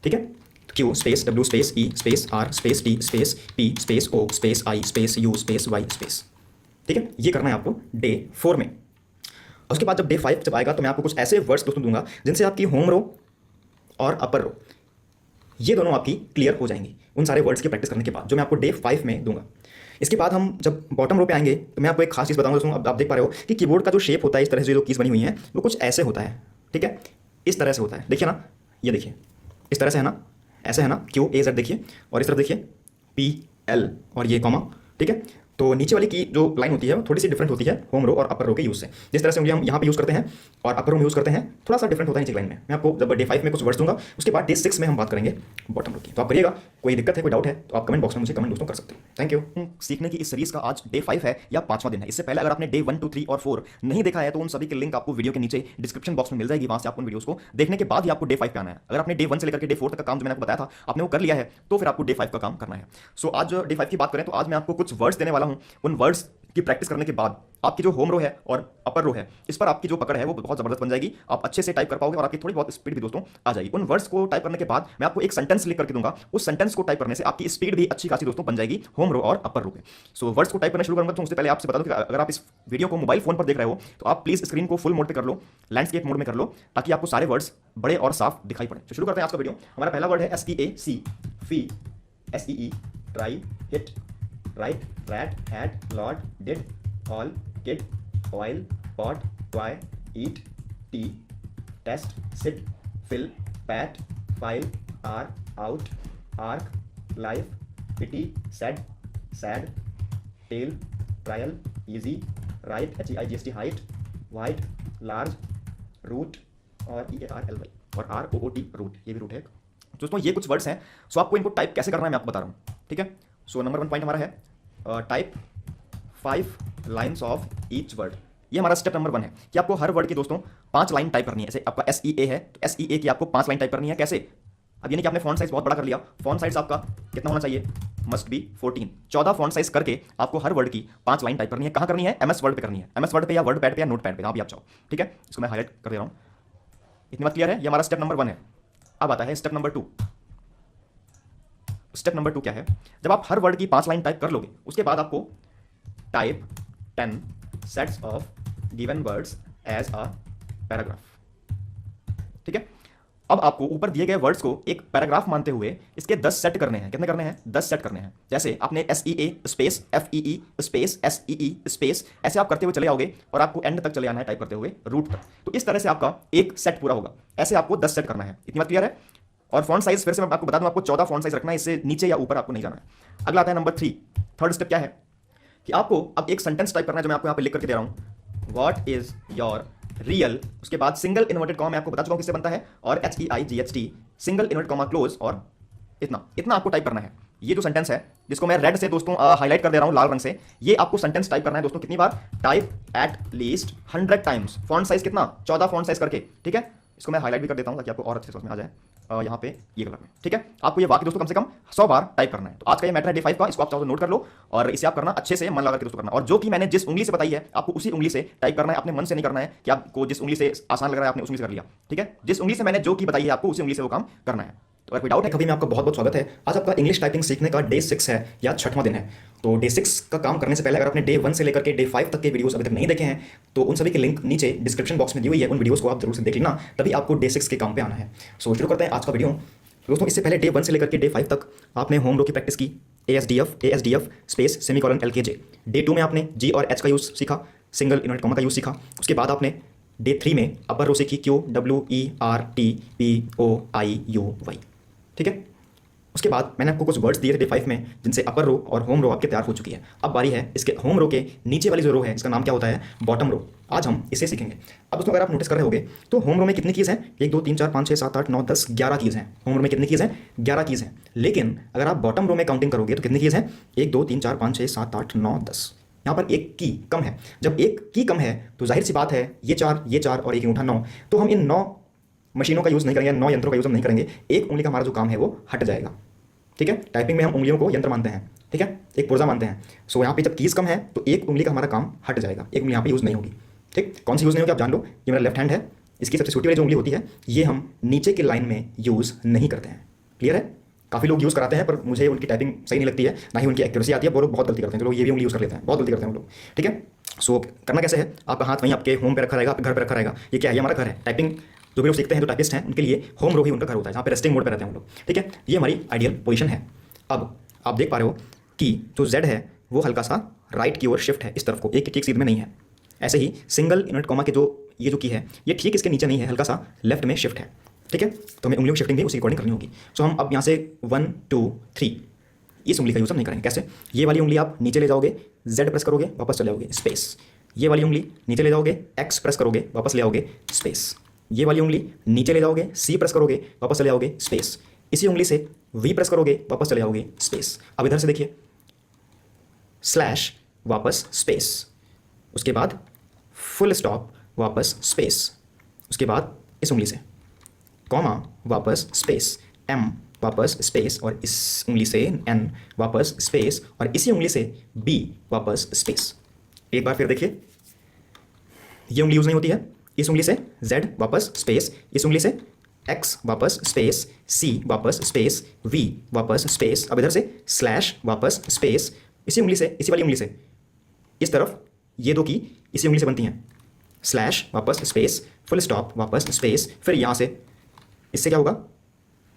ठीक है। Q space W space E space R space T space P space O space I space U space Y space, ठीक है। ये करना है आपको डे 4 में। उसके बाद जब डे 5 जब आएगा तो मैं आपको कुछ ऐसे वर्ड्स दोस्तों दूंगा जिनसे आपकी होम रो और अपर रो ये दोनों आपकी क्लियर हो जाएंगी उन सारे वर्ड्स की प्रैक्टिस करने के बाद, जो मैं आपको डे 5 में दूंगा। इसके बाद हम जब बॉटम रो पे आएंगे तो मैं आपको एक खास चीज़ बताऊंगा दोस्तों। अब आप देख पा रहे हो कि कीबोर्ड का जो शेप होता है, इस तरह से जो कीज बनी हुई हैं वो कुछ ऐसे होता है, ठीक है, इस तरह से होता है। देखिए ना, ये देखिए इस तरह से है ना, ऐसे है ना, QAZ देखिए, और इस तरफ देखिए PL और ये कॉमा, ठीक है। तो नीचे वाली की जो लाइन होती है वो थोड़ी सी डिफरेंट होती है होम रो और अपर रो के यूज़ से। जिस तरह से हम यहाँ पे यूज़ करते हैं और अपर रो में यूज़ करते हैं, थोड़ा सा डिफरेंट होता है नीचे लाइन में। मैं आपको जब डे 5 में कुछ वर्ड्स दूंगा उसके बाद डे 6 में हम बात करेंगे बॉटम रो की। तो आप करिएगा, कोई दिक्कत है, कोई डाउट है तो आप कमेंट बॉक्स में मुझे कमेंट दोस्तों कर सकते हो। Thank you. सीखने की इस सीरीज का आज डे 5 है या 5वां दिन है। इससे पहले अगर आपने डे 1, 2, 3 और 4 नहीं देखा है तो उन सभी की लिंक आपको वीडियो के नीचे डिस्क्रिप्शन बॉक्स में मिल जाएगी। वहां से आपको उन वीडियोस को देखने के बाद ही आपको डे 5 पे आना है। अगर आपने डे 1 से लेकर के डे 4 तक का काम जो मैंने आपको बताया था आपने वो कर लिया है तो फिर आपको डे 5 का काम करना है। सो आज डे 5 की बात करें तो आज मैं आपको कुछ वर्ड्स देने वाला हूं। उन वर्ड्स की प्रैक्टिस करने के बाद आपकी जो होम रो है और अपर रो है इस पर आपकी जो पकड़ है वो बहुत जबरदस्त बन जाएगी। आप अच्छे से टाइप कर पाओगे और आपकी थोड़ी बहुत स्पीड भी दोस्तों आ जाएगी। उन वर्ड्स को टाइप करने के बाद मैं आपको एक सेंटेंस लिख करके दूंगा। उस सेंटेंस को टाइप करने से आपकी स्पीड भी अच्छी खासी दोस्तों बन जाएगी होम रो और अपर रो पे। सो वर्ड्स को टाइप करना शुरू करूंगा तो उससे पहले आपसे बता दूं कि अगर आप इस वीडियो को मोबाइल फोन पर देख रहे हो तो आप प्लीज स्क्रीन को फुल मोड पे कर लो, लैंडस्केप मोड में कर लो, ताकि आपको सारे वर्ड्स बड़े और साफ दिखाई पड़े। तो शुरू करते हैं आज का वीडियो। हमारा पहला वर्ड है STAC, fee, SEE, try, hit, right, rat, had, lord, did, all, kid, oil, pot, toy, eat, tea, test, sit, fill, pat, file, are, out, arc, life, pity, said, sad, tell, trial, easy, right, HEIGST, height, white, large, root और EARLY और ROOT, root, ये भी root है। दोस्तों ये कुछ words हैं। सो आपको इनको टाइप कैसे करना है मैं आपको बता रहा हूँ, ठीक है। सो नंबर 1 पॉइंट हमारा है type 5 lines of each word. ये हमारा स्टेप नंबर 1 है कि आपको हर वर्ड की दोस्तों 5 लाइन टाइप करनी है। जैसे आपका SEA है तो SEA की आपको 5 लाइन टाइप करनी है। कैसे? अब ये नहीं कि आपने फॉन्ट साइज बहुत बड़ा कर लिया। फॉन्ट साइज आपका कितना होना चाहिए? मस्ट बी 14 फॉन्ट साइज करके आपको हर वर्ड की 5 लाइन टाइप करनी है। कहाँ करनी है? MS वर्ड पे करनी है। MS वर्ड पे या वर्ड पैड पे या नोट पैड पे, जहाँ भी आप चाहो, ठीक है। इसको मैं हाईलाइट कर दे रहा हूँ। इतनी बात क्लियर है? ये हमारा स्टेप नंबर 1 है। अब आता है स्टेप नंबर 2। स्टेप नंबर 2 क्या है? जब आप हर वर्ड की 5 लाइन टाइप कर लोगे उसके बाद आपको type 10 sets of given words as a paragraph, ठीक है। अब आपको ऊपर दिए गए वर्ड्स को एक पैराग्राफ मानते हुए इसके 10 सेट करने हैं। कितने करने हैं? 10 सेट करने हैं। जैसे आपने SEA space FEE space SEE space, ऐसे आप करते हुए चले आओगे और आपको एंड तक चले आना है टाइप करते हुए, रूट तक। तो इस तरह से आपका एक सेट पूरा होगा। ऐसे आपको 10 सेट करना है। इतनी बात क्लियर है? और फॉन्ट साइज फिर से मैं आपको बता दूं, आपको 14 फॉन्ट साइज रखना है, इससे नीचे या ऊपर आपको नहीं जाना है। अगला आता है नंबर 3। थर्ड स्टेप क्या है कि आपको अब एक सेंटेंस टाइप करना है जो मैं आपको यहाँ पे लिख करके दे रहा हूँ। व्हाट इज योर रियल, उसके बाद सिंगल इन्वर्टेड कॉमा, मैं आपको बता चुका हूँ किससे बनता है, और HEIGHT single inverted comma close, और इतना आपको टाइप करना है। ये जो सेंटेंस है जिसको मैं रेड से दोस्तों हाईलाइट कर दे रहा हूँ लाल रंग से, ये आपको सेंटेंस टाइप करना है दोस्तों कितनी बार? Type at least 100 times. Font size कितना? 14 फॉन्ट साइज करके, ठीक है। इसको मैं हाईलाइट भी कर देता हूँ ताकि आपको और अच्छे से समझ में आ जाए। यहाँ पे ये कलर में, ठीक है। आपको ये वाक्य दोस्तों कम से कम 100 बार टाइप करना है। तो आज का ये मैटर है डे 5 का, इसको आप चाहो तो नोट कर लो और इसे आप करना अच्छे से मन लगा के दोस्तों करना। और जो कि मैंने जिस उंगली से बताई है आपको उसी उंगली से टाइप करना है। अपने मन से नहीं करना है कि आपको जिस उंगली से आसान लग रहा है आपने उस उंगली से कर लिया, ठीक है। जिस उंगली से मैंने जो की बताई है आपको उसी उंगली से वो काम करना है। तो अगर कोई डाउट है कभी, में आपका बहुत बहुत स्वागत है। आज आपका इंग्लिश टाइपिंग सीखने का डे 6 है या 6वां दिन है। तो डे 6 का काम करने से पहले अगर आपने डे 1 से लेकर के डे 5 तक के वीडियोस अभी तक नहीं देखे हैं तो उन सभी की लिंक नीचे डिस्क्रिप्शन बॉक्स में दी हुई है। उन वीडियोस को आप जरूर से देख लेना, तभी आपको डे 6 के काम पे आना है। सो शुरू करते हैं आज का वीडियो। दोस्तों इससे पहले डे 1 से लेकर के डे 5 तक आपने होम रो की प्रैक्टिस की, ASDF space semicolon LKJ। Day 2 में आपने G और H का यूज़ सीखा, सिंगल इन्वर्टेड कॉमा का यूज़ सीखा। उसके बाद आपने डे 3 में अपर रो सीखी, QWERTPOIUY, ठीक है। उसके बाद मैंने आपको कुछ वर्ड्स दिए थे डे 5 में जिनसे अपर रो और होम रो आपके तैयार हो चुकी है। अब बारी है इसके होम रो के नीचे वाली जो रो है इसका नाम क्या होता है? Bottom row. आज हम इसे सीखेंगे। अब दोस्तों अगर आप नोटिस कर रहे होगे तो होम रो में कितनी कीज़ हैं? 1 2 3 4 5 6 7 8 9 10 11 कीज़ हैं। होम रो में कितनी कीज़ हैं? 11 कीज़ हैं। लेकिन अगर आप बॉटम रो में काउंटिंग करोगे तो कितनी कीज़ हैं? 1 2 3 4 5 6 7 8 9 10। यहाँ पर एक की कम है। जब एक की कम है तो जाहिर सी बात है ये 4 और एक अंगूठा 9, तो हम इन 9 मशीनों का यूज़ नहीं करेंगे, 9 यंत्रों का यूज़ हम नहीं करेंगे। एक उंगली का हमारा जो काम है वो हट जाएगा, ठीक है। टाइपिंग में हम उंगलियों को यंत्र मानते हैं, ठीक है, एक पुर्जा मानते हैं। सो यहाँ पे जब कीज़ कम है तो एक उंगली का हमारा काम हट जाएगा, एक उंगली यहाँ पे यूज़ नहीं होगी, ठीक। कौन सी यूज़ नहीं होगी आप जान लो। ये मेरा लेफ्ट हैंड है, इसकी सबसे छोटी वाली जो उंगली होती है ये हम नीचे की लाइन में यूज़ नहीं करते हैं। क्लियर है? काफ़ी लोग यूज़ कराते हैं पर मुझे उनकी टाइपिंग सही नहीं लगती है, ना ही उनकी एक्यूरेसी आती है। वो लोग बहुत गलती करते हैं। चलो ये भी उंगली यूज़ कर लेते हैं, बहुत गलती करते हैं वो लोग, ठीक है। सो करना कैसे है, आपका हाथ वहीं आपके होम पे रखा रहेगा, आपके घर पे रखा रहेगा। ये क्या है, ये हमारा घर है। टाइपिंग जो भी लोग सीखते हैं, जो टाइपिस्ट हैं, उनके लिए होम रो ही उनका घर होता है, जहाँ पे रेस्टिंग मोड पे रहते हैं हम लोग। ठीक है, ये हमारी आइडियल पोजीशन है। अब आप देख पा रहे हो कि जो Z है वो हल्का सा राइट की ओर शिफ्ट है, इस तरफ को, एक की ठीक सीध में नहीं है। ऐसे ही सिंगल इनवर्ट कॉमा के जो ये जो की है, ये ठीक इसके नीचे नहीं है, हल्का सा लेफ्ट में शिफ्ट है। ठीक है, तो हमें उंगलियों की शिफ्टिंग भी उसी अकॉर्डिंग करनी होगी। सो हम अब यहाँ से 1 2 3 इस उंगली का यूज़ हम नहीं करेंगे। कैसे, ये वाली उंगली आप नीचे ले जाओगे, Z प्रेस करोगे, वापस चले जाओगे, स्पेस। ये वाली उंगली नीचे ले जाओगे, X प्रेस करोगे, वापस ले आओगे, स्पेस। ये वाली उंगली नीचे ले जाओगे, C प्रेस करोगे, वापस चले जाओगे, स्पेस। इसी उंगली से V प्रेस करोगे, वापस चले जाओगे, स्पेस। अब इधर से देखिए, स्लैश, वापस स्पेस, उसके बाद फुल स्टॉप, वापस स्पेस, उसके बाद इस उंगली से कॉमा, वापस स्पेस, M वापस स्पेस, और इस उंगली से N वापस स्पेस, और इसी उंगली से B वापस स्पेस। एक बार फिर देखिए, ये उंगली यूज़ नहीं होती है, इस उंगली से Z वापस स्पेस, इस उंगली से X वापस स्पेस, C वापस स्पेस, V वापस स्पेस। अब इधर से स्लैश, वापस स्पेस, इसी उंगली से, इसी वाली उंगली से इस तरफ, ये दो की इसी उंगली से बनती हैं, स्लैश, वापस स्पेस, फुल स्टॉप, वापस स्पेस। फिर यहाँ से इससे क्या होगा,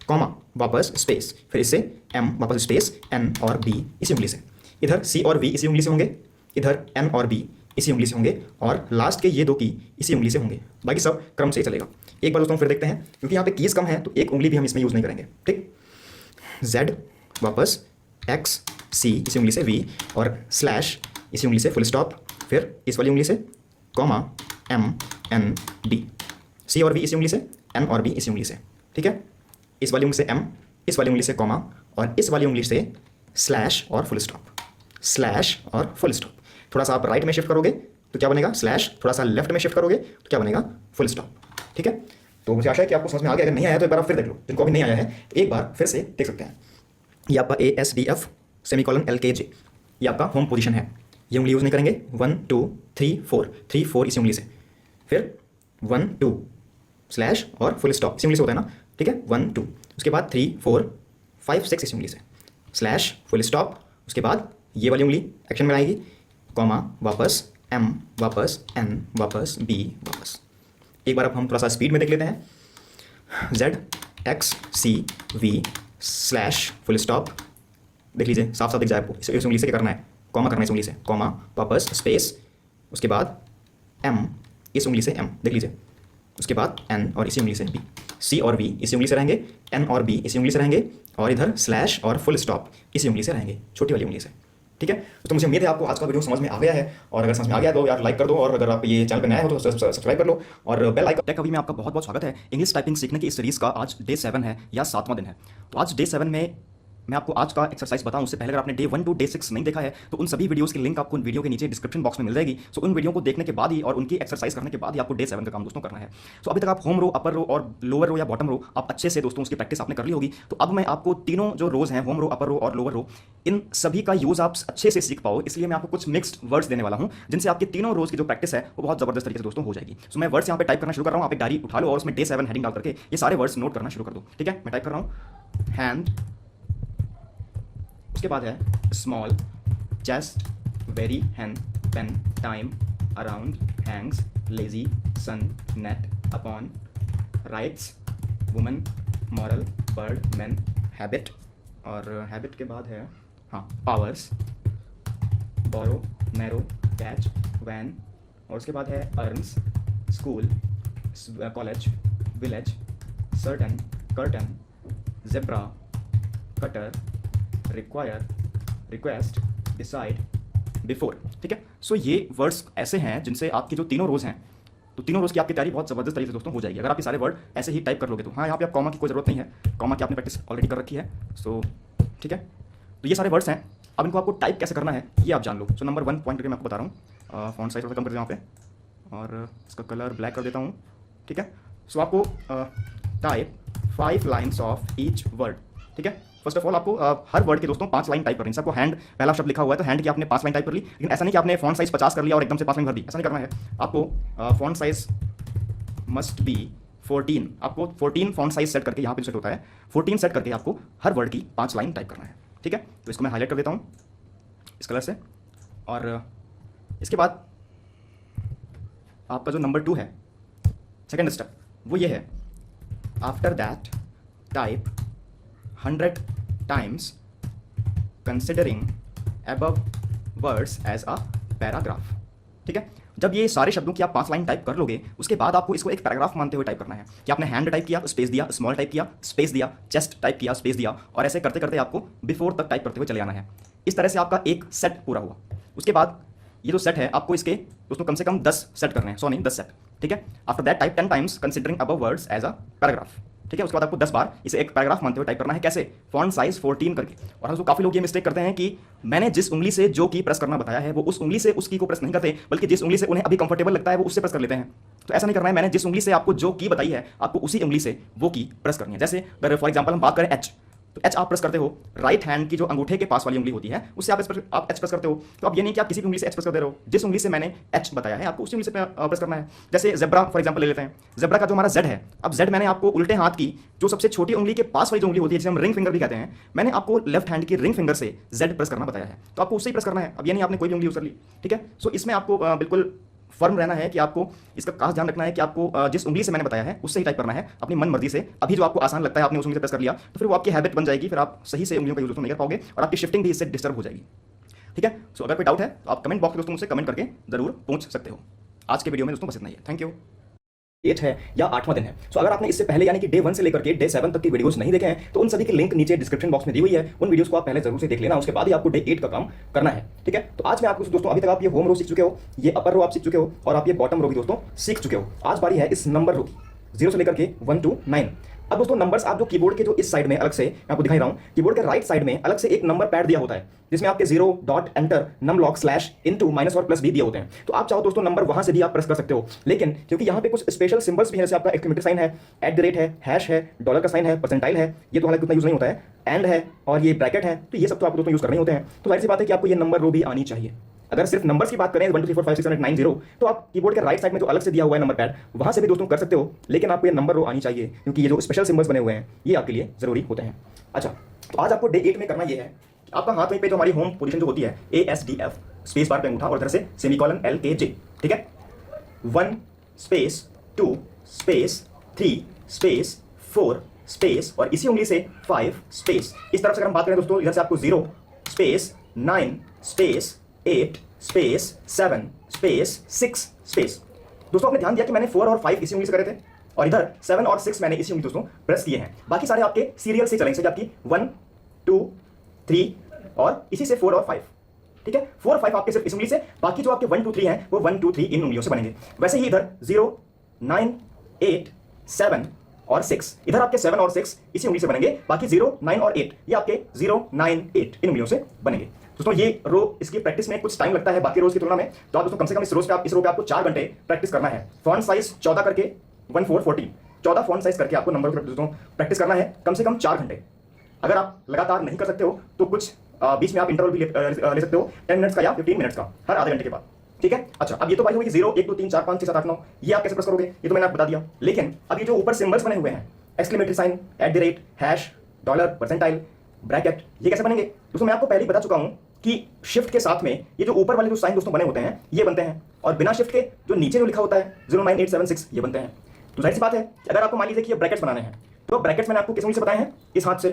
कॉमा, वापस स्पेस, फिर इससे M वापस स्पेस, N और B इसी उंगली से। इधर C और V इसी उंगली से होंगे, इधर N और B इसी उंगली से होंगे, और लास्ट के ये दो की इसी उंगली से होंगे। बाकी सब क्रम से चलेगा। एक बार दोस्तों फिर देखते हैं, क्योंकि यहाँ पे कीज़ कम है तो एक उंगली भी हम इसमें यूज़ नहीं करेंगे। ठीक, Z वापस X, C इसी उंगली से V, और स्लैश इसी उंगली से फुल स्टॉप, फिर इस वाली उंगली से comma, M N D, C और V इसी उंगली से, N और B इसी उंगली से। ठीक है, इस वाली उंगली से M, इस वाली उंगली से कॉमा, और इस वाली उंगली से स्लैश और फुल स्टॉप, स्लैश और फुल स्टॉप। थोड़ा सा आप राइट में शिफ्ट करोगे तो क्या बनेगा, स्लैश। थोड़ा सा लेफ्ट में शिफ्ट करोगे तो क्या बनेगा, फुल स्टॉप। ठीक है, तो मुझे आशा है कि आपको समझ में आ गया। अगर नहीं आया तो एक बार आप फिर देख लो, जिनको अभी नहीं आया है एक बार फिर से देख सकते हैं। ये आपका ASDF सेमीकोलन LKJ, ये आपका होम पोजीशन है। ये उंगली यूज़ नहीं करेंगे। 1 2 3 4, 3 4 इसी उंगली से, फिर 1 2 स्लैश और फुल स्टॉप इसी उंगली से होता है ना। ठीक है, 1 2, उसके बाद 3 4 5 6 इसी उंगली से, स्लैश, फुल स्टॉप, उसके बाद ये वाली उंगली एक्शन में आएगी, कॉमा, वापस M वापस N वापस B वापस। एक बार अब हम थोड़ा सा स्पीड में देख लेते हैं। Z X C V slash, full stop, देख लीजिए, साफ साफ दिख जाए आपको। इस उंगली से क्या करना है, कॉमा करना है इस उंगली से, कॉमा, वापस स्पेस, उसके बाद M, इस उंगली से M, देख लीजिए, उसके बाद N और इसी उंगली से B, C और V इसी उंगली से रहेंगे, N और B इसी उंगली से रहेंगे, और इधर स्लैश और फुल स्टॉप इसी उंगली से रहेंगे, छोटी वाली उंगली से। ठीक है, तो मुझे उम्मीद है आपको आज का वीडियो समझ में आ गया है, और अगर समझ में आ गया तो यार लाइक कर दो, और अगर आप ये चैनल पर नए हो तो सब्सक्राइब कर लो, और बेल आइकन। टेक अभी में आपका बहुत बहुत स्वागत है। इंग्लिश टाइपिंग सीखने की इस सीरीज़ का आज डे 7 है या 7वां दिन है। तो आज डे 7 में मैं आपको आज का एक्सरसाइज बताऊं उससे पहले अगर आपने डे 1 टू डे 6 नहीं देखा है तो उन सभी वीडियोस की लिंक आपको वीडियो के नीचे डिस्क्रिप्शन बॉक्स में मिल जाएगी। सो उन वीडियो को देखने के बाद ही और उनकी एक्सरसाइज करने के बाद ही आपको डे 7 का काम दोस्तों करना है। सो अभी तक आप होम रो, अपर रो और लोअर रो या बॉटम रो आप अच्छे से दोस्तों उसकी प्रैक्टिस आपने कर ली होगी। तो अब मैं आपको तीनों जो रोज हैं, होम रो, अपर रो और लोअर रो, इन सभी का यूज आप अच्छे से सीख पाओ, इसलिए मैं आपको कुछ मिक्स्ड वर्ड्स देने वाला हूं जिनसे आपके तीनों रोज की जो प्रैक्टिस है वो बहुत जबरदस्त तरीके से दोस्तों हो जाएगी। सो मैं वर्ड्स यहाँ पे टाइप करना शुरू कर रहा हूँ, आप एक डायरी उठा लो और उसमें डे 7 हेडिंग डाल करके ये सारे वर्ड्स नोट करना शुरू कर दो। ठीक है, मैं टाइप कर रहा हूँ, हैंड, उसके बाद है small, chest, very, hand, pen, time, around, hangs, lazy, sun, net, upon, rights, woman, moral, bird, man, habit, और हैबिट के बाद है हाँ powers, borrow, narrow, catch, van, और उसके बाद है earns, school, college, village, certain, curtain, zebra, cutter, require, request, decide, before. ठीक है, सो ये वर्ड्स ऐसे हैं जिनसे आपकी जो तीनों रोज हैं, तो तीनों रोज की आपकी तैयारी बहुत जबरदस्त तरीके से दोस्तों हो जाएगी अगर आप ये सारे वर्ड ऐसे ही टाइप कर लोगे तो। हाँ, यहाँ पे आप कॉमा की कोई जरूरत नहीं है, कॉमा की आपने प्रैक्टिस ऑलरेडी कर रखी है। सो ठीक है, तो ये सारे वर्ड्स हैं। अब इनको आपको टाइप कैसे करना है ये आप जान लो। सो नंबर 1 पॉइंट करके मैं आपको बता रहा हूँ। फॉन्ट साइज थोड़ा कम कर देता हूँ यहाँ पे, और इसका कलर ब्लैक कर देता हूँ। ठीक है, सो आपको type 5 lines of each word. ठीक है, फर्स्ट ऑफ ऑल आपको हर वर्ड के दोस्तों 5 लाइन टाइप करनी है। आपको हैंड पहला शब्द लिखा हुआ है तो हैंड की आपने 5 लाइन टाइप कर ली, लेकिन ऐसा नहीं कि आपने फॉन्ट साइज 50 कर लिया और एकदम से 5 लाइन भर दी, ऐसा नहीं करना है। आपको फॉन्ट साइज मस्ट बी 14, आपको 14 फॉन्ट साइज सेट करके यहाँ पे सेट होता है, 14 सेट करके आपको हर वर्ड की 5 लाइन टाइप करना है। ठीक है, तो इसको मैं हाईलाइट कर देता हूँ इस कलर से, और इसके बाद आपका जो नंबर 2 है, सेकेंड स्टेप, वो ये है, after that type 100 times considering above words as a paragraph. ठीक है, जब ये सारे शब्दों की आप 5 लाइन टाइप कर लोगे, उसके बाद आपको इसको एक पैराग्राफ मानते हुए टाइप करना है कि आपने हैंड टाइप किया, स्पेस दिया, स्मॉल टाइप किया, स्पेस दिया, चेस्ट टाइप किया, स्पेस दिया, और ऐसे करते करते आपको बिफोर तक टाइप करते हुए चले आना है। इस तरह से आपका एक सेट पूरा हुआ। उसके बाद ये जो सेट है, आपको इसके दोस्तों कम से कम 10 सेट करने हैं, 100 नहीं 10 सेट। ठीक है, after that type 10 times considering above words as a paragraph. ठीक है, उसके बाद आपको 10 बार इसे एक पैराग्राफ मानते हुए टाइप करना है। कैसे? फॉन्ट साइज 14 करके। और हम काफी लोग ये मिस्टेक करते हैं कि मैंने जिस उंगली से जो की प्रेस करना बताया है, वो उस उंगली से उस की को प्रेस नहीं करते, बल्कि जिस उंगली से उन्हें अभी कंफर्टेबल लगता है वो उससे प्रेस कर लेते हैं। तो ऐसा नहीं करना है। मैंने जिस उंगली से आपको जो की बताई है, आपको उसी उंगली से वो की प्रेस करनी है। जैसे अगर फॉर एग्जाम्पल हम बात करें एच, तो एच आप प्रेस करते हो, राइट हैंड की जो अंगूठे के पास वाली उंगली होती है उससे आप एच प्रेस करते हो। तो अब ये नहीं कि आप किसी भी उंगली से एच प्रेस कर दे रहे हो, जिस उंगली से मैंने एच बताया है आपको उसी उंगली से प्रेस करना है। जैसे जेब्रा फॉर एग्जांपल ले लेते हैं, जेब्रा का जो हमारा जेड है, अब जेड मैंने आपको उल्टे हाथ की जो सबसे छोटी उंगली के पास वाली जो उंगली होती है, जिसे हम रिंग फिंगर भी कहते हैं, मैंने आपको लेफ्ट हैंड की रिंग फिंगर से जेड प्रेस करना बताया है, तो आपको उससे ही प्रेस करना है। अब ये नहीं आपने कोई भी उंगली यूज कर ली। ठीक है, सो इसमें आपको बिल्कुल फर्म रहना है कि आपको इसका खास ध्यान रखना है कि आपको जिस उंगली से मैंने बताया है उससे ही टाइप करना है, अपनी मन मर्जी से। अभी जो आपको आसान लगता है आपने उस उंगली से प्रेस कर लिया, तो फिर वो आपकी हैबिट बन जाएगी, फिर आप सही से उंगलियों का यूज नहीं कर पाओगे और आपकी शिफ्टिंग भी इससे डिस्टर्ब हो जाएगी। ठीक है, सो अगर कोई डाउट है तो आप कमेंट बॉक्स में दोस्तों मुझसे कमेंट करके जरूर पूछ सकते हो। आज के वीडियो में दोस्तों बस इतना ही है। Thank you. 8 है या 8वां दिन है। सो अगर आपने इससे पहले यानी कि डे 1 से लेकर के डे 7 तक की वीडियोस नहीं देखे हैं तो उन सभी की लिंक नीचे डिस्क्रिप्शन बॉक्स में दी हुई है। उन वीडियोस को आप पहले जरूर से देख लेना, उसके बाद ही आपको डे 8 का काम करना है। ठीक है, तो आज मैं आपको दोस्तों, अभी तक आप ये होम रो सीख चुके हो, ये अपर रो आप सीख चुके हो और आप ये बॉटम रो भी दोस्तों सीख चुके हो। आज बारी है इस नंबर रो की, 0 से लेकर के 1 to 9। अब दोस्तों नंबर्स आप जो कीबोर्ड के जो इस साइड में अलग से मैं आपको दिखा रहा हूं, कीबोर्ड के राइट साइड में अलग से एक नंबर पैड दिया होता है जिसमें आपके 0 dot enter num lock slash into minus और प्लस भी दिए होते हैं। तो आप चाहो दोस्तों नंबर वहां से भी आप प्रेस कर सकते हो, लेकिन क्योंकि यहाँ पे कुछ स्पेशल सिंबल्स भी है, जैसे आपका एक्सक्लेमेटरी साइन है, @ है, हैश है, डॉलर का साइन है, परसेंटाइल है, ये तो हालांकि उतना यूज नहीं होता है, एंड है और ये ब्रैकेट है, तो ये सब तो आपको दोस्तों यूज करने होते हैं। तो जाहिर सी बात है कि आपको ये नंबर रो भी आनी चाहिए। अगर सिर्फ नंबर्स की बात करें 1 2 3 4 5 6 7 8 9 0, तो आप कीबोर्ड के राइट साइड में जो अलग से दिया हुआ है नंबर पैड, वहां से भी दोस्तों कर सकते हो, लेकिन आपको ये नंबर रो आनी चाहिए क्योंकि ये जो स्पेशल सिंबल्स बने हुए हैं ये आपके लिए जरूरी होते हैं। अच्छा, तो आज आपको डे 8 में करना ये है कि आपका हाथ वहीं पे जो हमारी होम पोजीशन जो होती है ASDF, स्पेस बार पे अंगूठा और इधर से सेमीकोलन LKJ। ठीक है, 1 स्पेस 2 स्पेस 3 स्पेस 4 स्पेस और इसी उंगली से 5 स्पेस। इस तरफ से अगर हम बात करें दोस्तों, इधर से आपको 0 space 9 space 8 space 7 space 6 space. दोस्तों आपने ध्यान दिया कि मैंने 4 और 5 इसी उंगली से करे थे और इधर 7 और 6 मैंने इसी उंगली दोस्तों प्रेस किए हैं। बाकी सारे आपके सीरियल से चलेंगे, आपकी 1 2 3 और इसी से 4 और 5। ठीक है, 4 और 5 आपके सिर्फ इस उंगली से, बाकी जो आपके 1 2 3 हैं वो 1 2 3 इन उंगलियों से बनेंगे। वैसे ही इधर 0 9 8 7 और 6, इधर आपके 7 और 6 इसी उंगली से बनेंगे, बाकी 0 9 और 8 ये आपके 0 9 8 इन उंगलियों से बनेंगे। दोस्तों ये रो, इसकी प्रैक्टिस में कुछ टाइम लगता है बाकी रोज की तुलना में, तो आप दोस्तों कम से कम इस रो पे आपको 4 घंटे प्रैक्टिस करना है। फॉन्ट साइज 14 करके 1 4 14, 14 फॉन्ट साइज करके आपको नंबर दोस्तों प्रैक्टिस करना है कम से कम 4 घंटे। अगर आप लगातार नहीं कर सकते हो तो कुछ बीच में आप इंटरवल भी ले सकते हो, 10 मिनट्स का या 15 मिनट्स का, हर आधे घंटे के बाद। ठीक है, अच्छा अब ये तो बात हुई 0 1 2 3 4 5 6 7 8 9, ये आप कैसे प्रेस करोगे ये तो मैंने आपको बता दिया। लेकिन अब ये जो ऊपर सिंबल्स बने हुए हैं, exclamatory sign, @ hash, dollar, percentile, bracket, ये कैसे बनेंगे दोस्तों मैं आपको पहले ही बता चुका हूं कि शिफ्ट के साथ में ये जो ऊपर वाले जो साइन दोस्तों बने होते हैं ये बनते हैं, और बिना शिफ्ट के जो नीचे जो लिखा होता है 0 9 8 7 6 ये बनते हैं। तो जाहिर सी बात है कि अगर आपको मान लीजिए कि ये ब्रैकेट्स बनाने हैं, तो ब्रैकेट्स मैंने आपको किस उंगली से बताए हैं, इस हाथ से,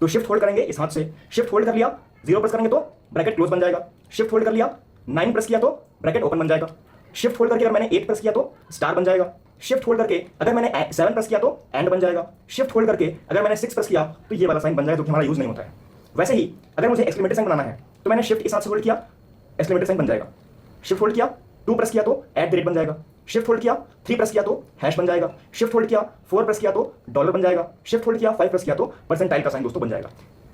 तो शिफ्ट होल्ड करेंगे इस हाथ से, शिफ्ट होल्ड कर लिया 0 प्रेस करेंगे तो ब्रैकेट क्लोज बन जाएगा, शिफ्ट होल्ड कर लिया 9 प्रेस किया तो ब्रैकेट ओपन बन जाएगा, शिफ्ट होल्ड करके अगर मैंने 8 प्रेस किया तो स्टार बन जाएगा, शिफ्ट होल्ड करके अगर मैंने 7 प्रेस किया तो एंड बन जाएगा, शिफ्ट होल्ड करके अगर मैंने 6 प्रेस किया तो ये वाला साइन बन जाएगा जो कि हमारा यूज नहीं होता है। वैसे ही अगर मुझे एक्सक्लेमेटरी साइन बनाना है तो मैंने शिफ्ट इस हाथ से होल्ड किया, एक्सक्लेमेटरी साइन बन जाएगा, शिफ्ट होल्ड किया 2 प्रेस किया तो @ बन जाएगा, शिफ्ट होल्ड किया 3 प्रेस किया तो हैश बन जाएगा, शिफ्ट होल्ड किया 4 प्रेस किया तो डॉलर बन जाएगा, शिफ्ट होल्ड किया 5 प्रेस किया तो परसेंटाइल का साइन दोस्तों बन जाएगा।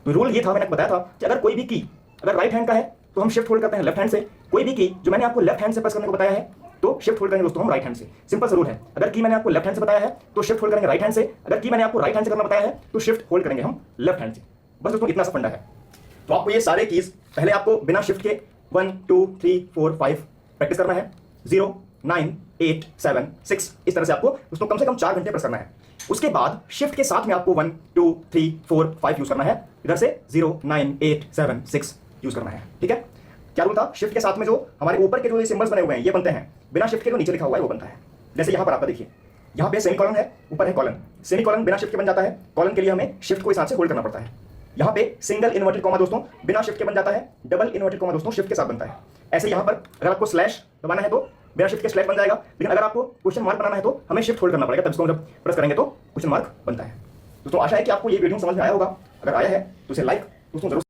तो रूल ये था, मैंने बताया था कि अगर कोई भी की अगर राइट हैंड का है तो हम शिफ्ट होल्ड करते हैं लेफ्ट हैंड से, कोई भी की जो मैंने आपको लेफ्ट हैंड से प्रेस करने को बताया है तो शिफ्ट होल्ड करेंगे दोस्तों हम राइट हैंड से। सिंपल सा रूल है, अगर की मैंने आपको लेफ्ट हैंड से बताया है तो शिफ्ट होल्ड करेंगे राइट हैंड से, अगर की मैंने आपको राइट हैंड से करना बताया है तो शिफ्ट होल्ड करेंगे हम लेफ्ट हैंड से। बस दोस्तों इतना सा फंडा है। तो आपको ये सारे कीज पहले आपको बिना शिफ्ट के 1 2 3 4 5 प्रैक्टिस करना है, 0 9 8 7 6 इस तरह से आपको दोस्तों कम से कम 4 घंटे प्रेस करना है। उसके बाद शिफ्ट के साथ में आपको 1 2 3 4 5 यूज करना है, इधर से 0 9 8 7 6 यूज करना है। ठीक है, क्या रूल था? शिफ्ट के साथ में जो हमारे ऊपर के जो सिंबल्स बने हुए हैं ये बनते हैं, बिना शिफ्ट के जो नीचे लिखा हुआ है वो बनता है। जैसे यहाँ पर आपका देखिए, यहाँ पे सेमी कॉलन है, ऊपर है कॉलन। सेमी कॉलन बिना शिफ्ट के बन जाता है, कॉलन के लिए हमें शिफ्ट को इस हाथ से होल्ड करना पड़ता है। यहाँ पे सिंगल इन्वर्टेड कॉमा दोस्तों बिना शिफ्ट के बन जाता है, डबल इन्वर्टेड कॉमा दोस्तों शिफ्ट के साथ बनता है। ऐसे यहाँ पर अगर आपको स्लैश दबाना है तो बिना शिफ्ट के स्लैश बन जाएगा, लेकिन अगर आपको क्वेश्चन मार्क बनाना है तो हमें शिफ्ट होल्ड करना पड़ेगा, तब इसको जब प्रेस करेंगे तो क्वेश्चन मार्क बनता है। दोस्तों आशा है कि आपको ये वीडियो समझ में आया होगा। अगर आया है तो इसे लाइक दोस्तों जरूर।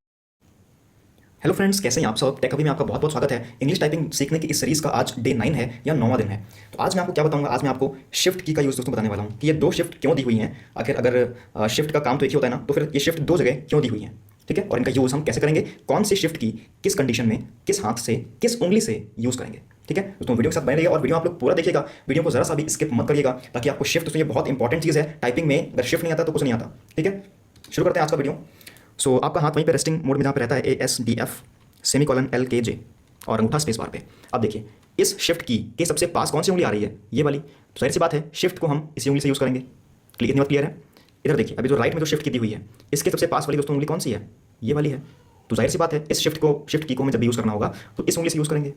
हेलो फ्रेंड्स, कैसे हैं आप सब? टेक हबी में आपका बहुत बहुत स्वागत है। इंग्लिश टाइपिंग सीखने की इस सीरीज का आज डे 9 है या 9वां दिन है। तो आज मैं आपको क्या बताऊंगा, आज मैं आपको शिफ्ट की का यूज़ दोस्तों बताने वाला हूं कि ये दो शिफ्ट क्यों दी हुई हैं। आखिर अगर शिफ्ट का काम तो एक ही होता है ना, तो फिर ये शिफ्ट दो जगह क्यों दी हुई हैं, ठीक है? और इनका यूज़ हम कैसे करेंगे, कौन सी शिफ्ट की किस कंडीशन में, किस हाथ से, किस उंगली से यूज़ करेंगे, ठीक है दोस्तों? वीडियो के साथ बने रहिएगा और वीडियो आप लोग पूरा देखिएगा, वीडियो को जरा सा भी स्किप मत करिएगा, ताकि आपको शिफ्ट, दोस्तों ये बहुत इंपॉर्टेंट चीज़ है टाइपिंग में। अगर शिफ्ट नहीं आता तो कुछ नहीं आता, ठीक है? शुरू करते हैं आज का वीडियो। सो आपका हाथ वहीं पर रेस्टिंग मोड में जहाँ पर रहता है ASDF सेमी कॉलन LKJ और अंगूठा स्पेस बार पे। अब देखिए इस शिफ्ट की के सबसे पास कौन सी उंगली आ रही है, ये वाली। तो जाहिर सी बात है शिफ्ट को हम इसी उंगली से यूज़ करेंगे। इतनी बात क्लियर है? इधर देखिए, अभी जो राइट में जो शिफ्ट की दी हुई है, इसके सबसे पास वाली दोस्तों उंगली कौन सी है, ये वाली है। तो जाहिर सी बात है इस शिफ्ट की को हमें जब भी यूज़ करना होगा तो इस उंगली से यूज़ करेंगे।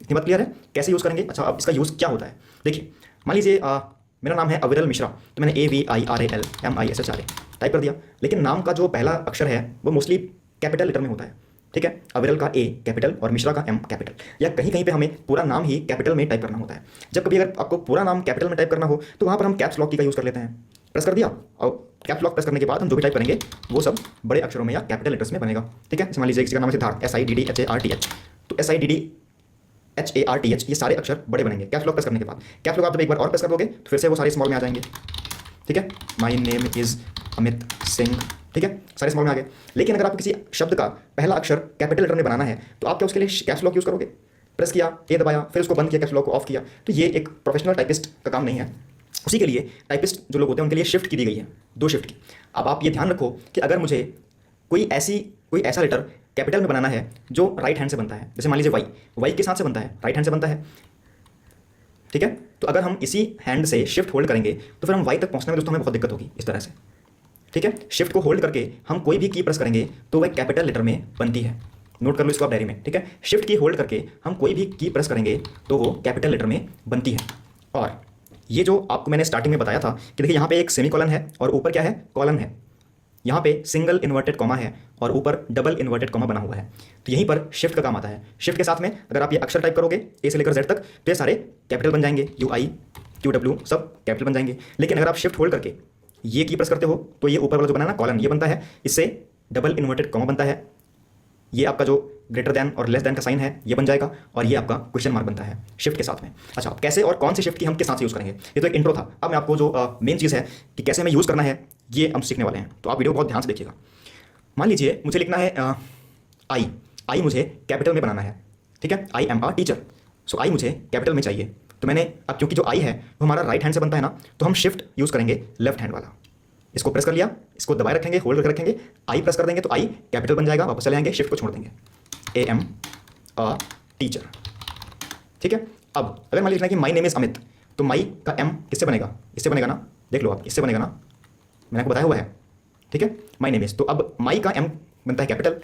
इतनी बात क्लियर है? कैसे यूज़ करेंगे? अच्छा, अब इसका यूज़ क्या होता है देखिए। मान लीजिए मेरा नाम है अविरल मिश्रा, तो मैंने AVIRALMISHRA टाइप कर दिया, लेकिन नाम का जो पहला अक्षर है वो मोस्टली कैपिटल लेटर में होता है, ठीक है? अविरल का A कैपिटल और मिश्रा का M कैपिटल, या कहीं कहीं पे हमें पूरा नाम ही कैपिटल में टाइप करना होता है। जब कभी अगर आपको पूरा नाम कैपिटल में टाइप करना हो तो वहाँ पर हम कैप्स लॉक की का यूज़ कर लेते हैं। प्रेस कर दिया और कैप्स लॉक प्रेस करने के बाद हम जो भी टाइप करेंगे वो सब बड़े अक्षरों में या कैपिटल लेटर्स में बनेगा, ठीक है? जैसे मान लीजिए किसी का नाम है सिद्धार्थ, SIDDHARTH, तो SIDDHARTH ये सारे अक्षर बड़े बनेंगे कैप्स लॉक प्रेस करने के बाद। कैप्स लॉक आप जब एक बार और प्रेस कर दोगे तो फिर से वो सारे स्मॉल में आ जाएंगे, ठीक है? My name is Amit Singh, ठीक है? सारे स्मॉल में आ गए। लेकिन अगर आपको किसी शब्द का पहला अक्षर कैपिटल लेटर में बनाना है तो आप क्या उसके लिए कैप्स लॉक यूज़ करोगे? प्रेस किया, ए दबाया, फिर उसको बंद किया, कैप्स लॉक को ऑफ किया। तो ये एक प्रोफेशनल टाइपिस्ट का काम नहीं है। उसी के लिए टाइपिस्ट जो लोग होते हैं उनके लिए शिफ्ट की दी गई है, दो शिफ्ट की। अब आप ये ध्यान रखो कि अगर मुझे कोई ऐसा लेटर कैपिटल में बनाना है जो राइट हैंड से बनता है, जैसे मान लीजिए वाई किस हाथ से बनता है? राइट हैंड से बनता है, ठीक है? तो अगर हम इसी हैंड से शिफ्ट होल्ड करेंगे तो फिर हम वाई तक पहुंचने में दोस्तों हमें बहुत दिक्कत होगी, इस तरह से, ठीक है? शिफ्ट को होल्ड करके हम कोई भी की प्रेस करेंगे तो वह कैपिटल लेटर में बनती है। नोट कर लो इसको आप डायरी में, ठीक है? शिफ्ट की होल्ड करके हम कोई भी की प्रेस करेंगे तो वो कैपिटल लेटर में बनती है। और ये जो आपको मैंने स्टार्टिंग में बताया था कि देखिए यहाँ पे एक सेमी कॉलन है और ऊपर क्या है, कॉलन है। यहाँ पे सिंगल इन्वर्टेड कॉमा है और ऊपर डबल इन्वर्टेड कॉमा बना हुआ है। तो यहीं पर शिफ्ट का काम आता है। शिफ्ट के साथ में अगर आप ये अक्षर टाइप करोगे A से लेकर Z तक तो ये सारे कैपिटल बन जाएंगे, UI QW सब कैपिटल बन जाएंगे। लेकिन अगर आप शिफ्ट होल्ड करके ये की प्रेस करते हो तो ये ऊपर वाला जो बना ना कॉलन, ये बनता है, इससे डबल इन्वर्टेड कॉमा बनता है। ये आपका जो ग्रेटर दैन और लेस दैन का साइन है ये बन जाएगा और ये आपका क्वेश्चन मार्क बनता है शिफ्ट के साथ में। अच्छा, कैसे और कौन सी शिफ्ट की हम किस साथ से यूज़ करेंगे, ये तो एक इंट्रो था। अब मैं आपको जो मेन चीज़ है कि कैसे हमें यूज़ करना है ये हम सीखने वाले हैं, तो आप वीडियो बहुत ध्यान से देखिएगा। मान लीजिए मुझे लिखना है आई मुझे कैपिटल में बनाना है, ठीक है? I am a टीचर, सो आई मुझे कैपिटल में चाहिए। तो मैंने अब क्योंकि जो आई है वो हमारा राइट हैंड से बनता है ना, तो हम शिफ्ट यूज़ करेंगे लेफ्ट हैंड वाला। इसको प्रेस कर लिया, इसको दबाए रखेंगे, होल्ड करके रखेंगे, आई प्रेस कर देंगे तो आई कैपिटल बन जाएगा, वापस चले आएंगे, शिफ्ट को छोड़ देंगे, AM a टीचर, ठीक है? अब अगर मान लिखना है कि माई नेम इज़ अमित, तो माई का M किससे बनेगा? इससे बनेगा ना, देख लो आप, इससे बनेगा ना, मैंने आपको बताया हुआ है, ठीक है? माई नेम इज़, तो अब माई का M बनता है कैपिटल,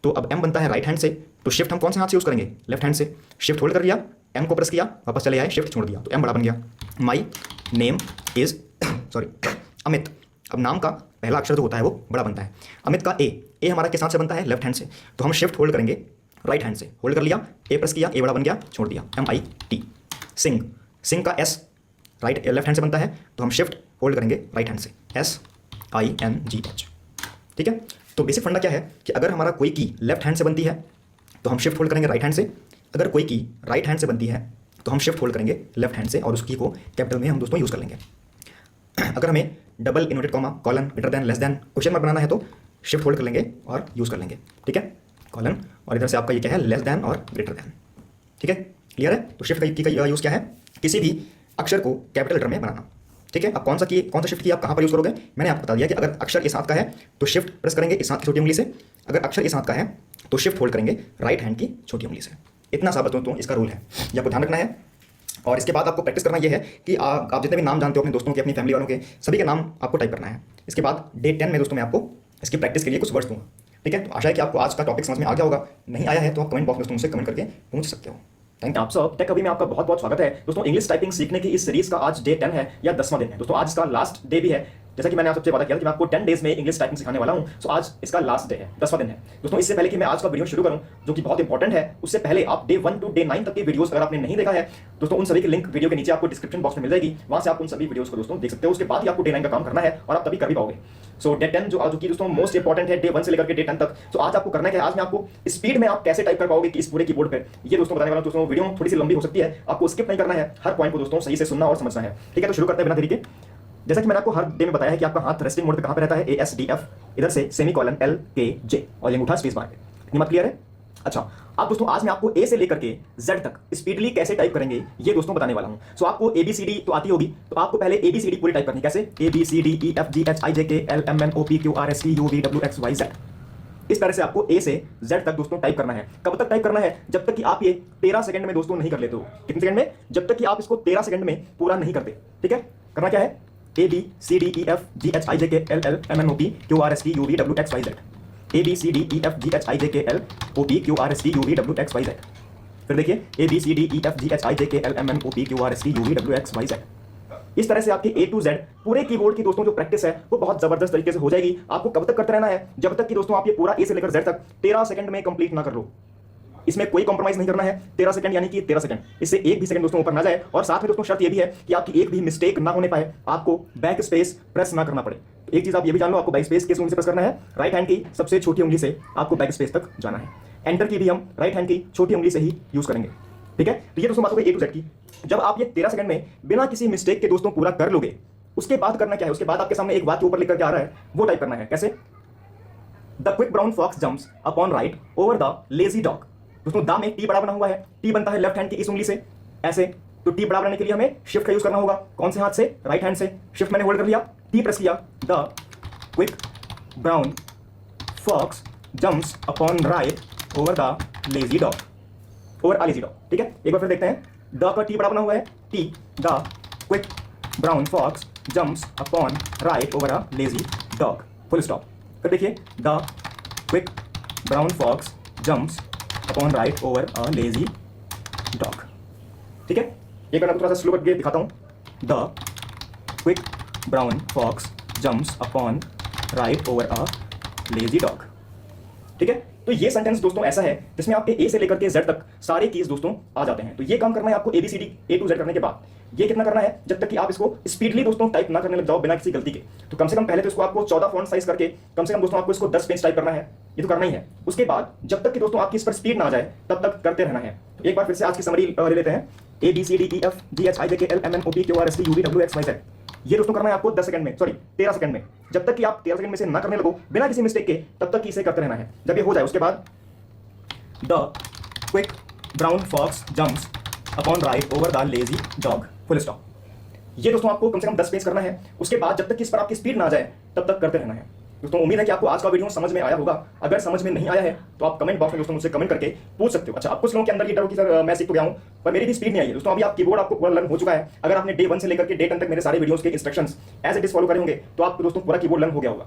तो अब M बनता है राइट हैंड से, तो शिफ्ट हम कौन से हाथ से यूज़ करेंगे? लेफ्ट हैंड से। शिफ्ट होल्ड कर लिया, M को प्रेस किया, वापस चले आए, शिफ्ट छोड़ दिया, तो M बड़ा बन गया। My name is Amit. अब नाम का पहला अक्षर जो होता है वो बड़ा बनता है। अमित का ए हमारा किस हाथ से बनता है? लेफ्ट हैंड से, तो हम शिफ्ट होल्ड करेंगे राइट हैंड से। होल्ड कर लिया, ए प्रेस किया, ए बड़ा बन गया, छोड़ दिया, MIT। सिंह का S लेफ्ट हैंड से बनता है, तो हम शिफ्ट होल्ड करेंगे राइट हैंड से, SINGH, ठीक है? तो बेसिक फंडा क्या है कि अगर हमारा कोई की लेफ्ट हैंड से बनती है तो हम शिफ्ट होल्ड करेंगे राइट हैंड से, अगर कोई की राइट हैंड से बनती है तो हम शिफ्ट होल्ड करेंगे लेफ्ट हैंड से और उस की को कैपिटल में हम दोस्तों यूज़ कर लेंगे। अगर हमें double inverted comma, colon, greater than, less than question mark बनाना है तो शिफ्ट होल्ड कर लेंगे और यूज़ कर लेंगे, ठीक है? कॉलन और इधर से आपका ये क्या है, लेस दैन और ग्रेटर दैन, ठीक है? क्लियर है? तो शिफ्ट की का यूज़ क्या है? किसी भी अक्षर को कैपिटल लेटर में बनाना, ठीक है? अब कौन सा शिफ्ट की आप कहाँ पर यूज़ करोगे? मैंने आपको बता दिया कि अगर अक्षर इस हाथ का है तो शिफ्ट प्रेस करेंगे इस हाथ की छोटी उंगली से, अगर अक्षर इस हाथ का है तो शिफ्ट होल्ड करेंगे राइट हैंड की छोटी उंगली से। इतना सा बताऊँ तो इसका रूल है, ये आपको ध्यान रखना है। और इसके बाद आपको प्रैक्टिस करना ये है कि आप जितने भी नाम जानते हो अपने दोस्तों के, अपनी फैमिली वालों के, सभी के नाम आपको टाइप करना है। इसके बाद डे 10 में दोस्तों मैं आपको इसकी प्रैक्टिस के लिए कुछ वर्ड्स दूंगा। ठीक है, तो आशा है कि आपको आज का टॉपिक समझ में आ गया होगा। नहीं आया है तो आप कमेंट बॉक्स में दोस्तों मुझसे कमेंट करके पूछ सकते हो। Thank you. आप सब टेक अभी में आपका बहुत बहुत स्वागत है दोस्तों। इंग्लिश टाइपिंग सीखने की इस सीरीज का आज डे 10 है या 10वां दिन है दोस्तों। आज इसका लास्ट डे भी है। जैसा कि मैंने आप सबसे वादा किया था कि मैं आपको 10 डेज में इंग्लिश टाइपिंग सिखाने वाला हूं, सो आज इसका लास्ट डे है, 10वां दिन है दोस्तों। इससे पहले कि मैं आज का वीडियो शुरू करूं जो कि बहुत इंपॉर्टेंट है, उससे पहले आप डे 1 टू डे 9 तक के वीडियोस अगर आपने नहीं देखा है दोस्तों, उन सभी की लिंक वीडियो के नीचे आपको डिस्क्रिप्शन बॉक्स में मिल जाएगी। वहां से आप उन सभी वीडियोस को दोस्तों देख सकते हो। उसके बाद ही आपको डे 9 का काम करना है और आप तभी कर भी पाओगे। सो डे 10 जो कि दोस्तों मोस्ट इंपॉर्टेंट है, डे 1 से लेकर के डे 10 तक। तो आज आपको करना है कि आज मैं आपको स्पीड में आप कैसे टाइप कर पाओगे कि इस पूरे कीबोर्ड पे, ये दोस्तों बताने वाला हूं दोस्तों। वीडियो थोड़ी सी लंबी हो सकती है, आपको स्किप नहीं करना है, हर पॉइंट को दोस्तों सही से सुनना और समझना है। ठीक है, तो शुरू करते हैं बिना देरी के। जैसा कि मैंने आपको हर डे में बताया है कि आपका हाथ रेस्टिंग मोड पे कहां पे रहता है, ASDF, इधर से सेमीकोलन LKJ और ये अंगूठा स्पेस बार पे। इतनी बात क्लियर है? अच्छा, अब दोस्तों आज मैं आपको A से लेकर के Z तक स्पीडली कैसे टाइप करेंगे ये दोस्तों बताने वाला हूं। सो आपको ABCD तो आती होगी, तो आपको पहले ABCD पूरी टाइप करनी है। कैसे? ABCDEFGHIJKLMNOPQRSTUVWXYZ। इस तरह से आपको A से Z तक दोस्तों टाइप करना है। कब तक टाइप करना है? जब तक कि आप ये 13 सेकंड में दोस्तों नहीं कर लेते हो। कितने सेकंड में? जब तक कि आप इसको 13 सेकंड में पूरा नहीं करते। ठीक है, करना क्या है? ABCDEFGHIJKLMNOPQRSTUVWXYZ। ABCDEFGHIJKLMNOPQRSTUVWXYZ। फिर देखिए ABCDEFGHIJKLMNOPQRSTUVWXYZ। इस तरह से आपके A to Z पूरे कीबोर्ड की दोस्तों जो प्रैक्टिस है वो बहुत जबरदस्त तरीके से हो जाएगी। आपको कब तक करते रहना है? जब तक कि दोस्तों आप ये पूरा A से लेकर Z तक 13 सेकंड में कंप्लीट ना कर लो। इसमें कोई कॉम्प्रोमाइज नहीं करना है। 13 सेकंड यानी कि 13 सेकंड, इससे एक भी सेकंड दोस्तों ऊपर ना जाए। और साथ में दोस्तों शर्त ये भी है कि आपकी एक भी मिस्टेक ना होने पाए, आपको बैक स्पेस प्रेस ना करना पड़े। एक चीज आप ये भी जान लो, आपको बैक स्पेस किस उंगली से प्रेस करना है? राइट हैंड की सबसे छोटी उंगली से आपको बैक स्पेस तक जाना है। एंटर की भी हम राइट हैंड की छोटी उंगली से ही यूज करेंगे। ठीक है, तो ये दोस्तों बात हो गई A to Z की। जब आप ये 13 सेकंड में बिना किसी मिस्टेक के दोस्तों पूरा कर लोगे, उसके बाद करना क्या है? उसके बाद आपके सामने एक वाक्य ऊपर लिख करके आ रहा है, वो टाइप करना है। कैसे? The quick brown fox jumps upon right over the lazy dog. दोस्तों दा में टी बड़ा बना हुआ है, टी बनता है लेफ्ट हैंड की इस उंगली से ऐसे, तो टी बड़ा बनाने के लिए हमें शिफ्ट का यूज करना होगा। कौन से हाथ से? राइट हैंड से। शिफ्ट मैंने होल्ड कर लिया, टी प्रेस किया। The quick brown fox jumps upon right over the lazy dog, over a lazy dog. ठीक है, एक बार फिर देखते हैं। द का टी बड़ा बना हुआ है, T, the quick brown fox jumps upon right over a lazy dog, full stop. फिर देखिए the quick brown fox jumps upon right over a lazy dog. ठीक है, एक बार थोड़ा सा स्लो करके दिखाता हूं। The quick brown fox jumps upon right over a lazy dog. ठीक है, तो ये सेंटेंस दोस्तों ऐसा है जिसमें आपके A से लेकर के Z तक सारे कीज दोस्तों आ जाते हैं। तो ये काम करना है आपको ABCD A to Z करने के बाद। ये कितना करना है? जब तक कि आप इसको स्पीडली दोस्तों टाइप ना करने लग जाओ बिना किसी गलती के। तो कम से कम पहले तो इसको आपको 14 फॉन्ट साइज करके कम से कम दोस्तों आपको इसको 10 पेज टाइप करना है, ये तो करना ही है। उसके बाद जब तक कि दोस्तों आपकी इस पर स्पीड ना आ जाए तब तक करते रहना है। तो एक बार फिर से आज की समरी ले लेते हैं। ABCDEFGHIJKLMNOPQRSTUVWXYZ। ये दोस्तों करना है आपको 10 सेकंड में, सॉरी 13 सेकंड में। जब तक कि आप 13 सेकंड में से ना करने लगो बिना किसी मिस्टेक के, तब तक इसे करते रहना है। जब ये हो जाए उसके बाद the quick brown fox jumps upon right over the lazy dog, full stop. ये दोस्तों आपको कम से कम 10 पेज करना है। उसके बाद जब तक कि इस पर आपकी स्पीड ना आ जाए तब तक करते रहना है। दोस्तों उम्मीद है कि आपको आज का वीडियो समझ में आया होगा। अगर समझ में नहीं आया है तो आप कमेंट बॉक्स में दोस्तों मुझसे कमेंट करके पूछ सकते हो। अच्छा, आप कुछ लोगों के अंदर ये डर हो कि सर मैं सीख तो गया हूं पर मेरी भी स्पीड नहीं आई है। दोस्तों अभी आप कीबोर्ड आपको पूरा लर्न हो चुका है। अगर आपने डे 1 से लेकर के डे 10 तक मेरे सारे वीडियोस के instructions as it is follow करे होंगे तो आपको दोस्तों पूरा कीबोर्ड लर्न हो गया होगा।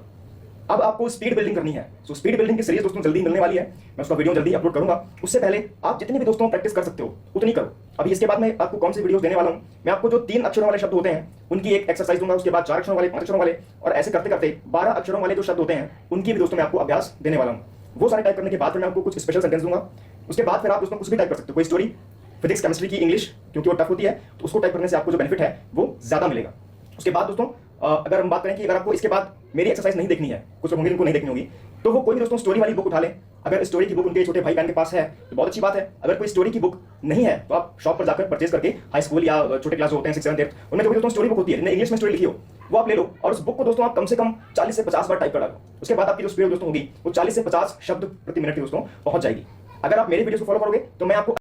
अब आपको स्पीड बिल्डिंग करनी है। सो स्पीड बिल्डिंग की सीरीज दोस्तों जल्दी मिलने वाली है, मैं उसका वीडियो जल्दी अपलोड करूंगा। उससे पहले आप जितनी भी दोस्तों प्रैक्टिस कर सकते हो उतनी करो। अभी इसके बाद मैं आपको कौन सी वीडियोस देने वाला हूं, मैं आपको जो 3 अक्षरों वाले शब्द होते हैं उनकी एक एक्सरसाइज दूंगा। उसके बाद 4 अक्षरों वाले, 5 अक्षरों वाले, और ऐसे करते करते 12 अक्षरों वाले जो शब्द होते हैं उनकी भी दोस्तों मैं आपको अभ्यास देने वाला हूं। वो सारे टाइप करने के बाद फिर मैं आपको कुछ स्पेशल सेंटेंस दूंगा। उसके बाद फिर आप दोस्तों कुछ भी टाइप कर सकते हो, कोई स्टोरी, फिजिक्स, केमिस्ट्री की इंग्लिश, क्योंकि वो टफ होती है तो उसको टाइप करने से आपको जो बेनिफिट है वो ज्यादा मिलेगा। उसके बाद दोस्तों अगर हम बात करें कि अगर आपको इसके बाद मेरी एक्सरसाइज नहीं देखनी है, कुछ लोग होंगे जिनको नहीं देखनी होगी, तो वो कोई भी दोस्तों स्टोरी वाली बुक उठा लें। अगर स्टोरी की बुक उनके छोटे भाई बहन के पास है तो बहुत अच्छी बात है। अगर कोई स्टोरी की बुक नहीं है तो आप शॉप पर जाकर परचेज करके हाई स्कूल या छोटे क्लास होते हैं 6, 7, 8 उनमें जो भी दोस्तों स्टोरी बुक होती है जिन्हें इंग्लिश में स्टोरी लिखी हो वो आप ले लो और उस बुक को दोस्तों आप कम से कम 40 से 50 बार टाइप कर डालो। उसके बाद आपकी जो स्पीड दोस्तों होगी वो 40 से 50 शब्द प्रति मिनट की दोस्तों पहुंच जाएगी। अगर आप मेरे वीडियो को फॉलो करोगे तो मैं आपको